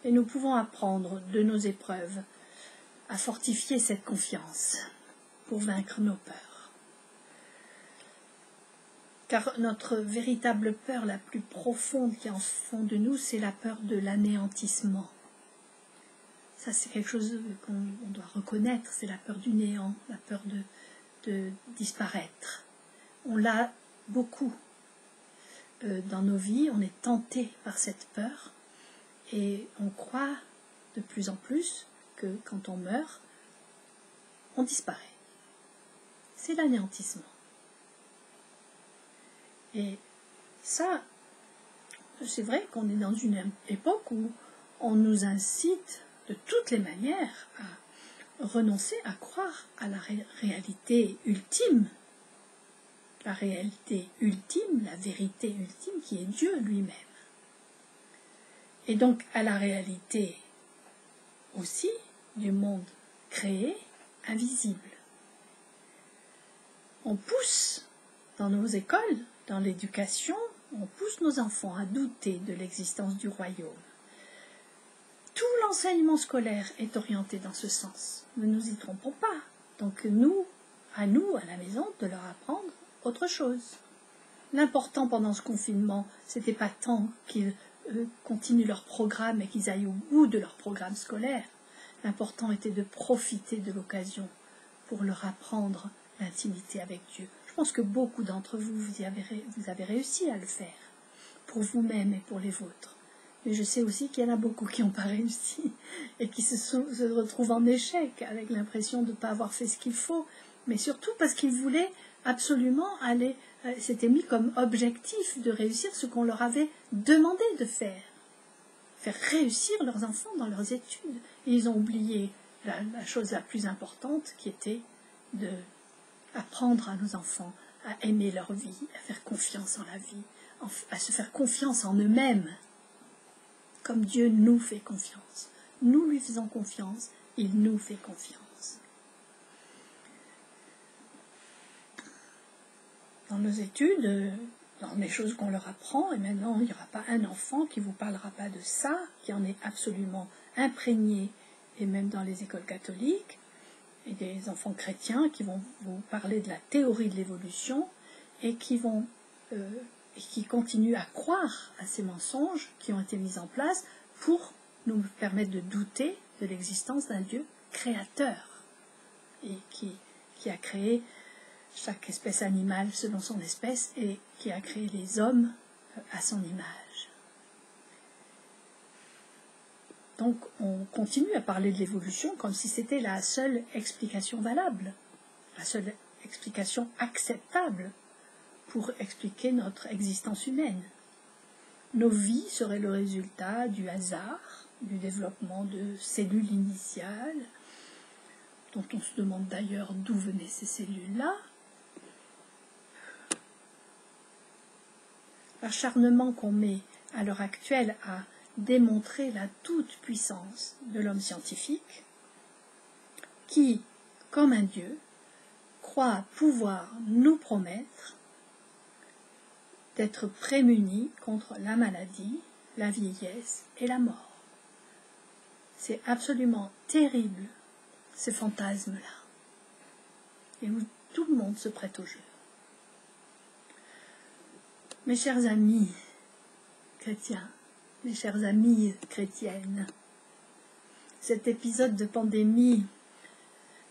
Et nous pouvons apprendre de nos épreuves à fortifier cette confiance pour vaincre nos peurs. Car notre véritable peur la plus profonde qui est en fond de nous, c'est la peur de l'anéantissement. Ça, c'est quelque chose qu'on doit reconnaître, c'est la peur du néant, la peur de disparaître. On l'a beaucoup dans nos vies, on est tenté par cette peur et on croit de plus en plus que quand on meurt, on disparaît. C'est l'anéantissement. Et ça, c'est vrai qu'on est dans une époque où on nous incite de toutes les manières à renoncer à croire à la réalité ultime. La réalité ultime, la vérité ultime qui est Dieu lui-même. Et donc à la réalité aussi du monde créé, invisible. On pousse dans nos écoles, dans l'éducation, on pousse nos enfants à douter de l'existence du royaume. Tout l'enseignement scolaire est orienté dans ce sens. Ne nous y trompons pas. Donc à la maison, de leur apprendre autre chose. L'important pendant ce confinement, c'était pas tant qu'ils continuent leur programme et qu'ils aillent au bout de leur programme scolaire. L'important était de profiter de l'occasion pour leur apprendre l'intimité avec Dieu. Je pense que beaucoup d'entre vous, vous avez réussi à le faire, pour vous-même et pour les vôtres. Mais je sais aussi qu'il y en a beaucoup qui n'ont pas réussi et qui se retrouvent en échec, avec l'impression de ne pas avoir fait ce qu'il faut, mais surtout parce qu'ils voulaient absolument aller, c'était mis comme objectif de réussir ce qu'on leur avait demandé de faire réussir leurs enfants dans leurs études. Et ils ont oublié la chose la plus importante qui était d'apprendre à nos enfants à aimer leur vie, à faire confiance en la vie, à se faire confiance en eux-mêmes, comme Dieu nous fait confiance. Nous lui faisons confiance, il nous fait confiance. Dans nos études, dans les choses qu'on leur apprend, et maintenant il n'y aura pas un enfant qui ne vous parlera pas de ça, qui en est absolument imprégné, et même dans les écoles catholiques, et des enfants chrétiens qui vont vous parler de la théorie de l'évolution, et qui continuent à croire à ces mensonges qui ont été mis en place pour nous permettre de douter de l'existence d'un Dieu créateur, et qui a créé chaque espèce animale selon son espèce et qui a créé les hommes à son image. Donc on continue à parler de l'évolution comme si c'était la seule explication valable, la seule explication acceptable pour expliquer notre existence humaine. Nos vies seraient le résultat du hasard, du développement de cellules initiales, dont on se demande d'ailleurs d'où venaient ces cellules-là. L'acharnement qu'on met à l'heure actuelle à démontrer la toute-puissance de l'homme scientifique, qui, comme un Dieu, croit pouvoir nous promettre d'être prémunis contre la maladie, la vieillesse et la mort. C'est absolument terrible, ces fantasmes-là, et où tout le monde se prête au jeu. Mes chers amis chrétiens, mes chères amies chrétiennes, cet épisode de pandémie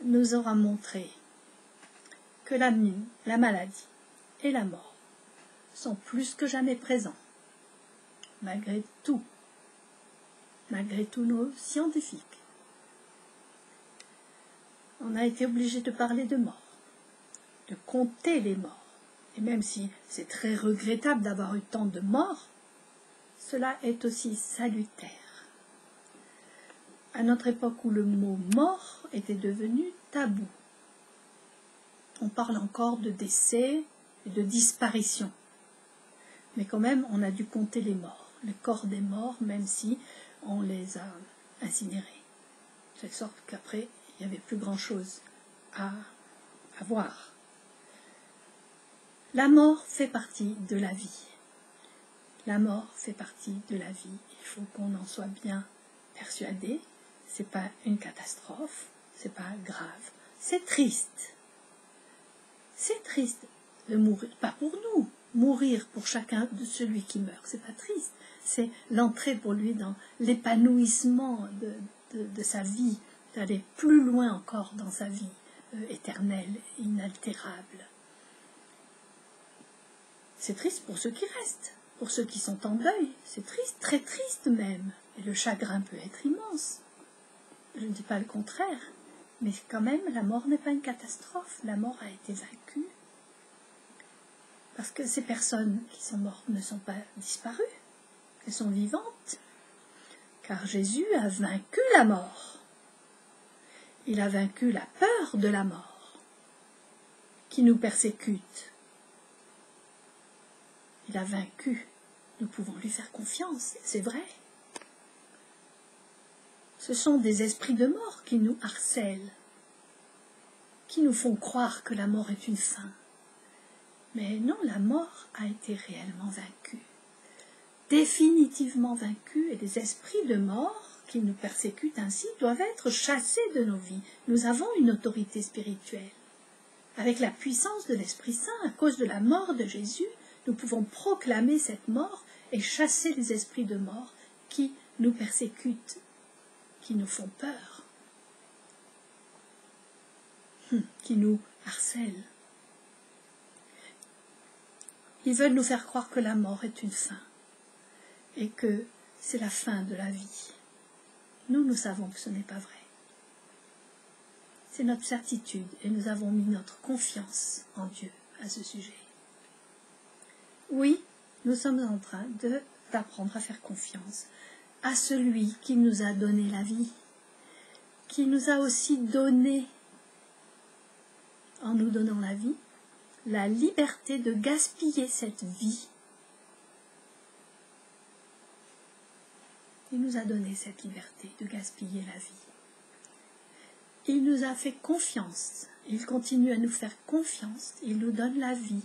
nous aura montré que la maladie et la mort sont plus que jamais présents, malgré tous nos scientifiques. On a été obligé de parler de mort, de compter les morts. Et même si c'est très regrettable d'avoir eu tant de morts, cela est aussi salutaire. À notre époque où le mot « mort » était devenu tabou, on parle encore de décès et de disparition. Mais quand même, on a dû compter les morts, le corps des morts, même si on les a incinérés. de telle sorte qu'après, il n'y avait plus grand-chose à voir. La mort fait partie de la vie. La mort fait partie de la vie. Il faut qu'on en soit bien persuadé. C'est pas une catastrophe, c'est pas grave. C'est triste. C'est triste de mourir, pas pour nous. Mourir pour chacun de celui qui meurt, c'est pas triste. C'est l'entrée pour lui dans l'épanouissement de sa vie, d'aller plus loin encore dans sa vie éternelle, inaltérable. C'est triste pour ceux qui restent, pour ceux qui sont en deuil. C'est triste, très triste même. Et le chagrin peut être immense. Je ne dis pas le contraire. Mais quand même, la mort n'est pas une catastrophe. La mort a été vaincue. Parce que ces personnes qui sont mortes ne sont pas disparues. Elles sont vivantes. Car Jésus a vaincu la mort. Il a vaincu la peur de la mort qui nous persécute. Il a vaincu. Nous pouvons lui faire confiance, c'est vrai. Ce sont des esprits de mort qui nous harcèlent, qui nous font croire que la mort est une fin. Mais non, la mort a été réellement vaincue, définitivement vaincue, et les esprits de mort qui nous persécutent ainsi doivent être chassés de nos vies. Nous avons une autorité spirituelle. Avec la puissance de l'Esprit Saint, à cause de la mort de Jésus, nous pouvons proclamer cette mort et chasser les esprits de mort qui nous persécutent, qui nous font peur, qui nous harcèlent. Ils veulent nous faire croire que la mort est une fin et que c'est la fin de la vie. Nous savons que ce n'est pas vrai. C'est notre certitude et nous avons mis notre confiance en Dieu à ce sujet. Oui, nous sommes en train d'apprendre à faire confiance à celui qui nous a donné la vie, qui nous a aussi donné, en nous donnant la vie, la liberté de gaspiller cette vie. Il nous a donné cette liberté de gaspiller la vie. Il nous a fait confiance, il continue à nous faire confiance, il nous donne la vie,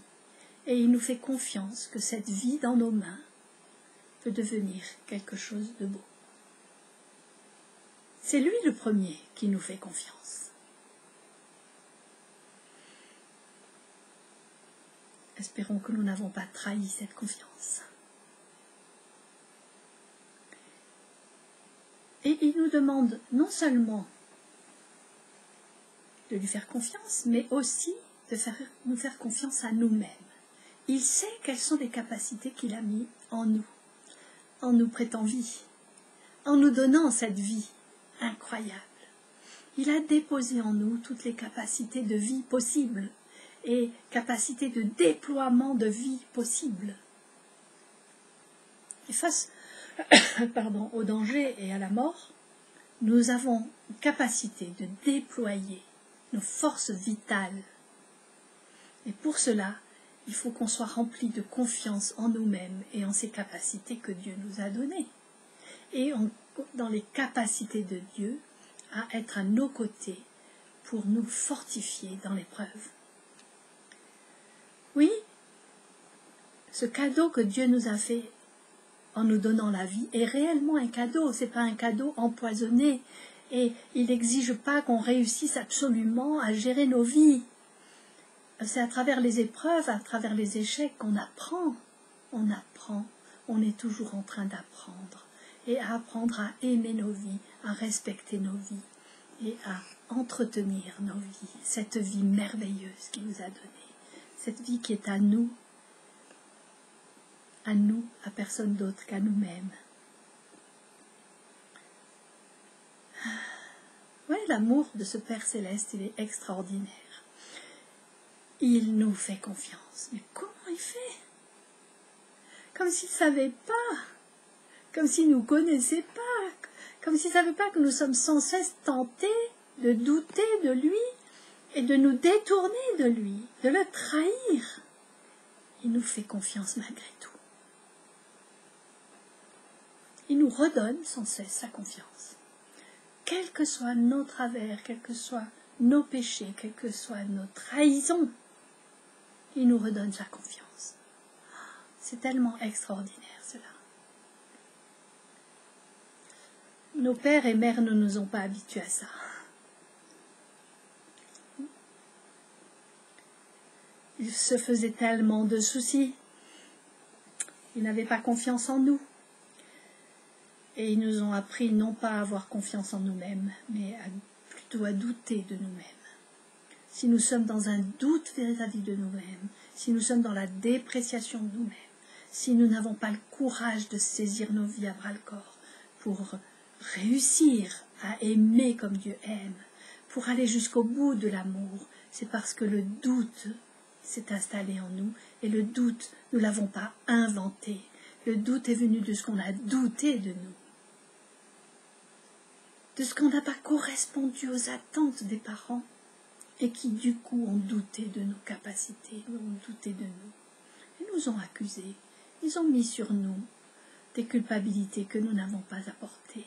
et il nous fait confiance que cette vie dans nos mains peut devenir quelque chose de beau. C'est lui le premier qui nous fait confiance. Espérons que nous n'avons pas trahi cette confiance. Et il nous demande non seulement de lui faire confiance, mais aussi de nous faire confiance à nous-mêmes. Il sait quelles sont les capacités qu'il a mises en nous prêtant vie, en nous donnant cette vie incroyable. Il a déposé en nous toutes les capacités de vie possibles et capacités de déploiement de vie possibles. Et face au danger et à la mort, nous avons une capacité de déployer nos forces vitales. Et pour cela, il faut qu'on soit rempli de confiance en nous-mêmes et en ces capacités que Dieu nous a données. Et dans les capacités de Dieu à être à nos côtés pour nous fortifier dans l'épreuve. Oui, ce cadeau que Dieu nous a fait en nous donnant la vie est réellement un cadeau, c'est pas un cadeau empoisonné, et il n'exige pas qu'on réussisse absolument à gérer nos vies. C'est à travers les épreuves, à travers les échecs qu'on apprend, on est toujours en train d'apprendre, et à apprendre à aimer nos vies, à respecter nos vies, et à entretenir nos vies, cette vie merveilleuse qu'il nous a donnée, cette vie qui est à nous, à personne d'autre qu'à nous-mêmes. Oui, l'amour de ce Père Céleste, il est extraordinaire. Il nous fait confiance. Mais comment il fait? Comme s'il ne savait pas, comme s'il ne nous connaissait pas, comme s'il ne savait pas que nous sommes sans cesse tentés de douter de lui et de nous détourner de lui, de le trahir. Il nous fait confiance malgré tout. Il nous redonne sans cesse sa confiance. quels que soient nos travers, quels que soient nos péchés, quelles que soient nos trahisons, il nous redonne sa confiance. C'est tellement extraordinaire cela. Nos pères et mères ne nous ont pas habitués à ça. Ils se faisaient tellement de soucis. Ils n'avaient pas confiance en nous. Et ils nous ont appris non pas à avoir confiance en nous-mêmes, mais plutôt à douter de nous-mêmes. Si nous sommes dans un doute vis-à-vis de nous-mêmes, si nous sommes dans la dépréciation de nous-mêmes, si nous n'avons pas le courage de saisir nos vies à bras-le-corps pour réussir à aimer comme Dieu aime, pour aller jusqu'au bout de l'amour, c'est parce que le doute s'est installé en nous, et le doute, nous ne l'avons pas inventé. Le doute est venu de ce qu'on a douté de nous, de ce qu'on n'a pas correspondu aux attentes des parents, et qui du coup ont douté de nos capacités, ont douté de nous. Ils nous ont accusés, ils ont mis sur nous des culpabilités que nous n'avons pas apportées.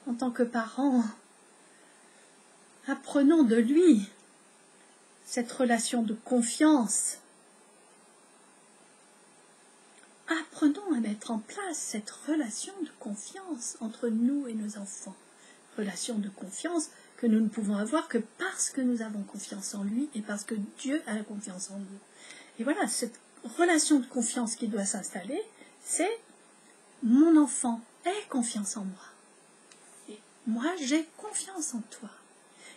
En tant que parents, apprenons de lui cette relation de confiance. Apprenons à mettre en place cette relation de confiance entre nous et nos enfants. Relation de confiance que nous ne pouvons avoir que parce que nous avons confiance en lui et parce que Dieu a la confiance en nous. Et voilà, cette relation de confiance qui doit s'installer, c'est mon enfant ait confiance en moi. Et moi, j'ai confiance en toi.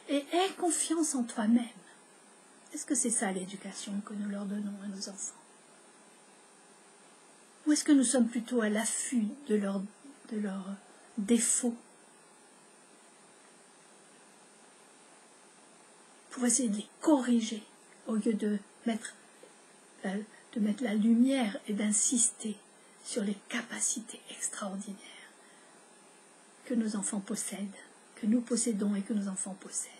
Et aie confiance en toi-même. Est-ce que c'est ça l'éducation que nous leur donnons à nos enfants? Ou est-ce que nous sommes plutôt à l'affût de leurs défauts pour essayer de les corriger au lieu de mettre la lumière et d'insister sur les capacités extraordinaires que nos enfants possèdent, que nous possédons et que nos enfants possèdent.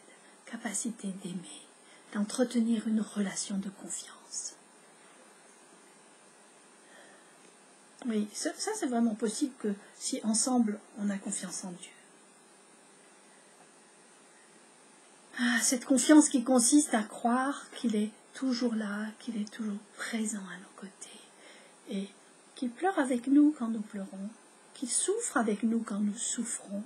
Capacité d'aimer, d'entretenir une relation de confiance. Oui, ça c'est vraiment possible que si ensemble on a confiance en Dieu. Cette confiance qui consiste à croire qu'il est toujours là, qu'il est toujours présent à nos côtés, et qu'il pleure avec nous quand nous pleurons, qu'il souffre avec nous quand nous souffrons,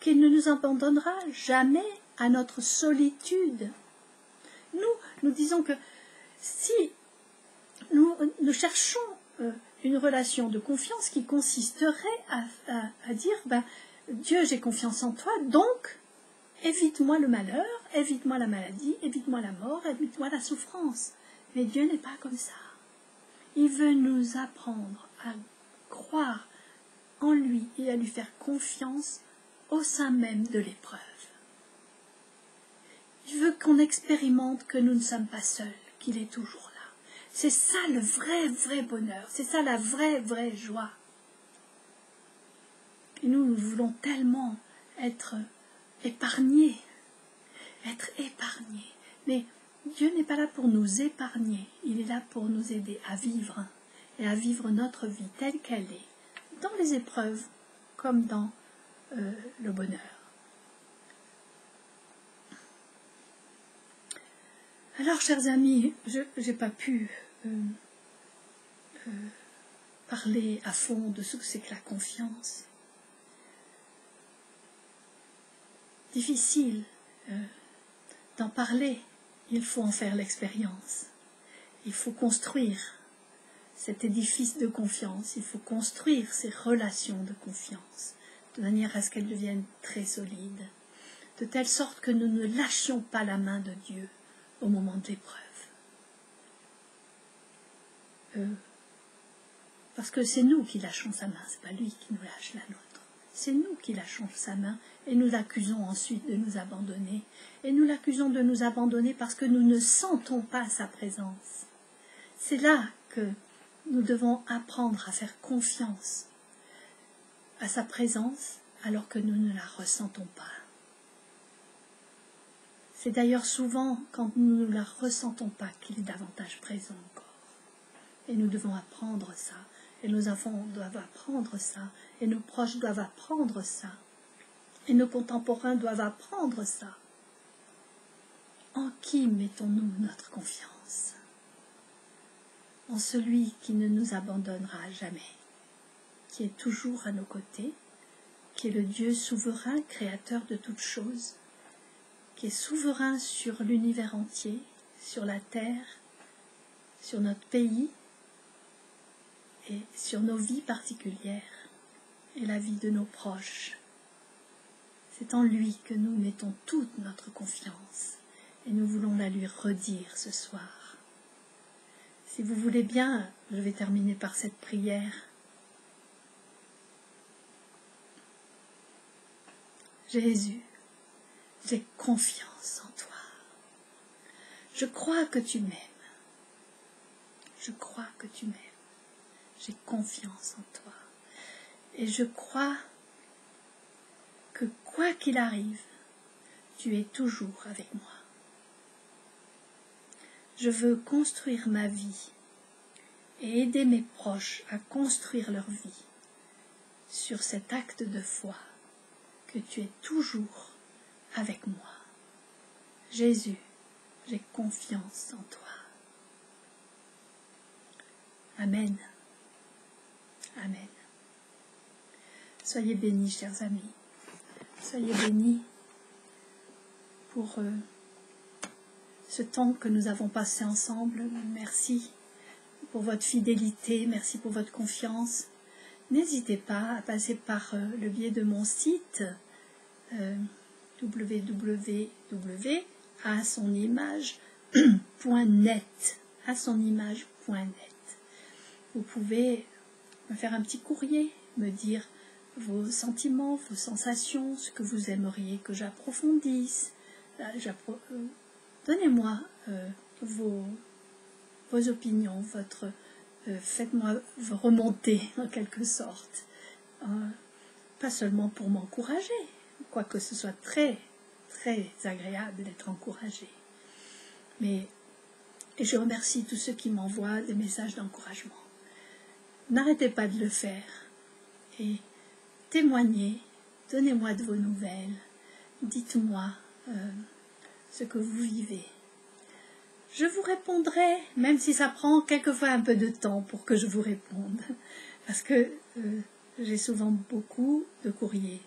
qu'il ne nous abandonnera jamais à notre solitude. Nous disons que si nous cherchons une relation de confiance qui consisterait à dire Dieu, j'ai confiance en toi, donc évite-moi le malheur, évite-moi la maladie, évite-moi la mort, évite-moi la souffrance. Mais Dieu n'est pas comme ça. Il veut nous apprendre à croire en lui et à lui faire confiance au sein même de l'épreuve. Il veut qu'on expérimente que nous ne sommes pas seuls, qu'il est toujours là. C'est ça le vrai bonheur, c'est ça la vraie joie. Et nous voulons tellement être épargnés. Mais Dieu n'est pas là pour nous épargner, il est là pour nous aider à vivre, et à vivre notre vie telle qu'elle est, dans les épreuves comme dans le bonheur. Alors, chers amis, je n'ai pas pu parler à fond de ce que c'est que la confiance. Difficile d'en parler, il faut en faire l'expérience. Il faut construire cet édifice de confiance, il faut construire ces relations de confiance, de manière à ce qu'elles deviennent très solides, de telle sorte que nous ne lâchions pas la main de Dieu au moment de l'épreuve. Parce que c'est nous qui lâchons sa main, c'est pas lui qui nous lâche la nôtre. C'est nous qui lâchons sa main et nous l'accusons ensuite de nous abandonner. Et nous l'accusons de nous abandonner parce que nous ne sentons pas sa présence. C'est là que nous devons apprendre à faire confiance à sa présence alors que nous ne la ressentons pas. C'est d'ailleurs souvent quand nous ne la ressentons pas qu'il est davantage présent encore. Et nous devons apprendre ça Et nos enfants doivent apprendre ça, et nos proches doivent apprendre ça, et nos contemporains doivent apprendre ça. En qui mettons-nous notre confiance? En celui qui ne nous abandonnera jamais, qui est toujours à nos côtés, qui est le Dieu souverain, créateur de toutes choses, qui est souverain sur l'univers entier, sur la terre, sur notre pays et sur nos vies particulières et la vie de nos proches. C'est en lui que nous mettons toute notre confiance et nous voulons la lui redire ce soir. Si vous voulez bien, je vais terminer par cette prière. Jésus, j'ai confiance en toi. Je crois que tu m'aimes. Je crois que tu m'aimes. J'ai confiance en toi. Et je crois que quoi qu'il arrive, tu es toujours avec moi. Je veux construire ma vie et aider mes proches à construire leur vie sur cet acte de foi que tu es toujours avec moi. Jésus, j'ai confiance en toi. Amen. Amen. Soyez bénis, chers amis. Soyez bénis pour ce temps que nous avons passé ensemble. Merci pour votre fidélité, merci pour votre confiance. N'hésitez pas à passer par le biais de mon site www.asonimage.net. Vous pouvez me faire un petit courrier, me dire vos sentiments, vos sensations, ce que vous aimeriez que j'approfondisse. Donnez-moi vos opinions, faites-moi remonter en quelque sorte. Pas seulement pour m'encourager, quoique ce soit très, très agréable d'être encouragé. Et je remercie tous ceux qui m'envoient des messages d'encouragement. N'arrêtez pas de le faire et témoignez, donnez-moi de vos nouvelles, dites-moi ce que vous vivez. Je vous répondrai, même si ça prend quelquefois un peu de temps pour que je vous réponde, parce que j'ai souvent beaucoup de courriers.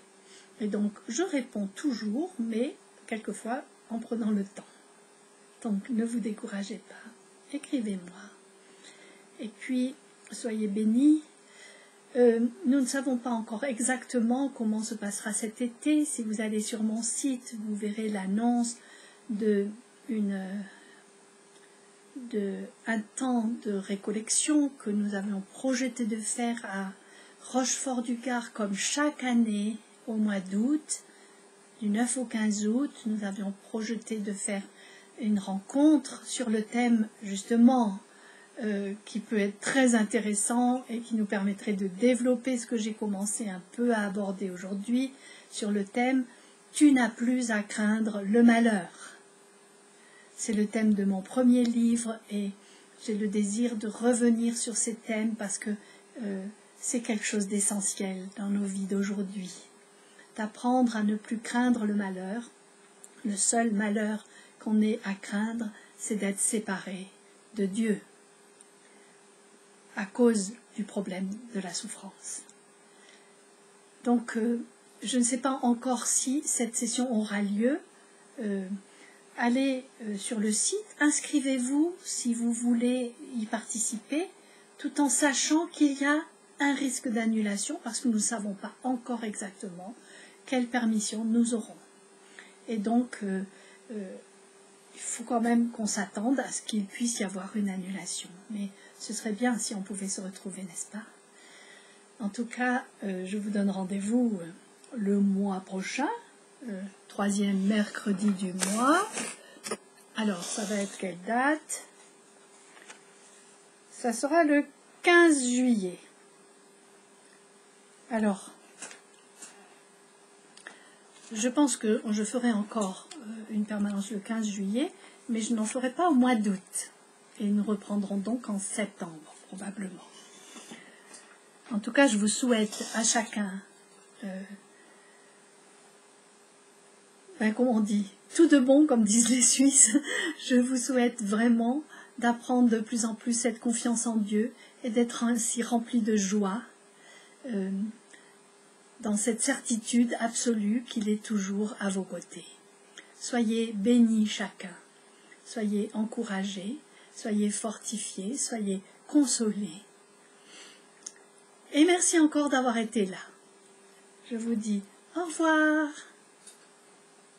Et donc, je réponds toujours, mais quelquefois en prenant le temps. Donc, ne vous découragez pas, écrivez-moi. Et puis, soyez bénis. Nous ne savons pas encore exactement comment se passera cet été. Si vous allez sur mon site, vous verrez l'annonce un temps de récollection que nous avions projeté de faire à Rochefort-du-Gard comme chaque année au mois d'août, du 9 au 15 août. Nous avions projeté de faire une rencontre sur le thème justement qui peut être très intéressant et qui nous permettrait de développer ce que j'ai commencé un peu à aborder aujourd'hui sur le thème « Tu n'as plus à craindre le malheur ». C'est le thème de mon premier livre et j'ai le désir de revenir sur ces thèmes parce que c'est quelque chose d'essentiel dans nos vies d'aujourd'hui. D'apprendre à ne plus craindre le malheur. Le seul malheur qu'on ait à craindre, c'est d'être séparé de Dieu à cause du problème de la souffrance. Donc, je ne sais pas encore si cette session aura lieu. Allez sur le site, inscrivez-vous si vous voulez y participer, tout en sachant qu'il y a un risque d'annulation parce que nous ne savons pas encore exactement quelle permission nous aurons. Et donc, il faut quand même qu'on s'attende à ce qu'il puisse y avoir une annulation. Mais ce serait bien si on pouvait se retrouver, n'est-ce pas? En tout cas, je vous donne rendez-vous le mois prochain, 3e mercredi du mois. Alors, ça va être quelle date? Ça sera le 15 juillet. Alors, je pense que je ferai encore une permanence le 15 juillet, mais je n'en ferai pas au mois d'août. Et nous reprendrons donc en septembre, probablement. En tout cas, je vous souhaite à chacun, comme on dit, tout de bon, comme disent les Suisses. Je vous souhaite vraiment d'apprendre de plus en plus cette confiance en Dieu et d'être ainsi rempli de joie dans cette certitude absolue qu'il est toujours à vos côtés. Soyez bénis chacun, soyez encouragés, soyez fortifiés, soyez consolés. Et merci encore d'avoir été là. Je vous dis au revoir,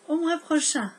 au mois prochain.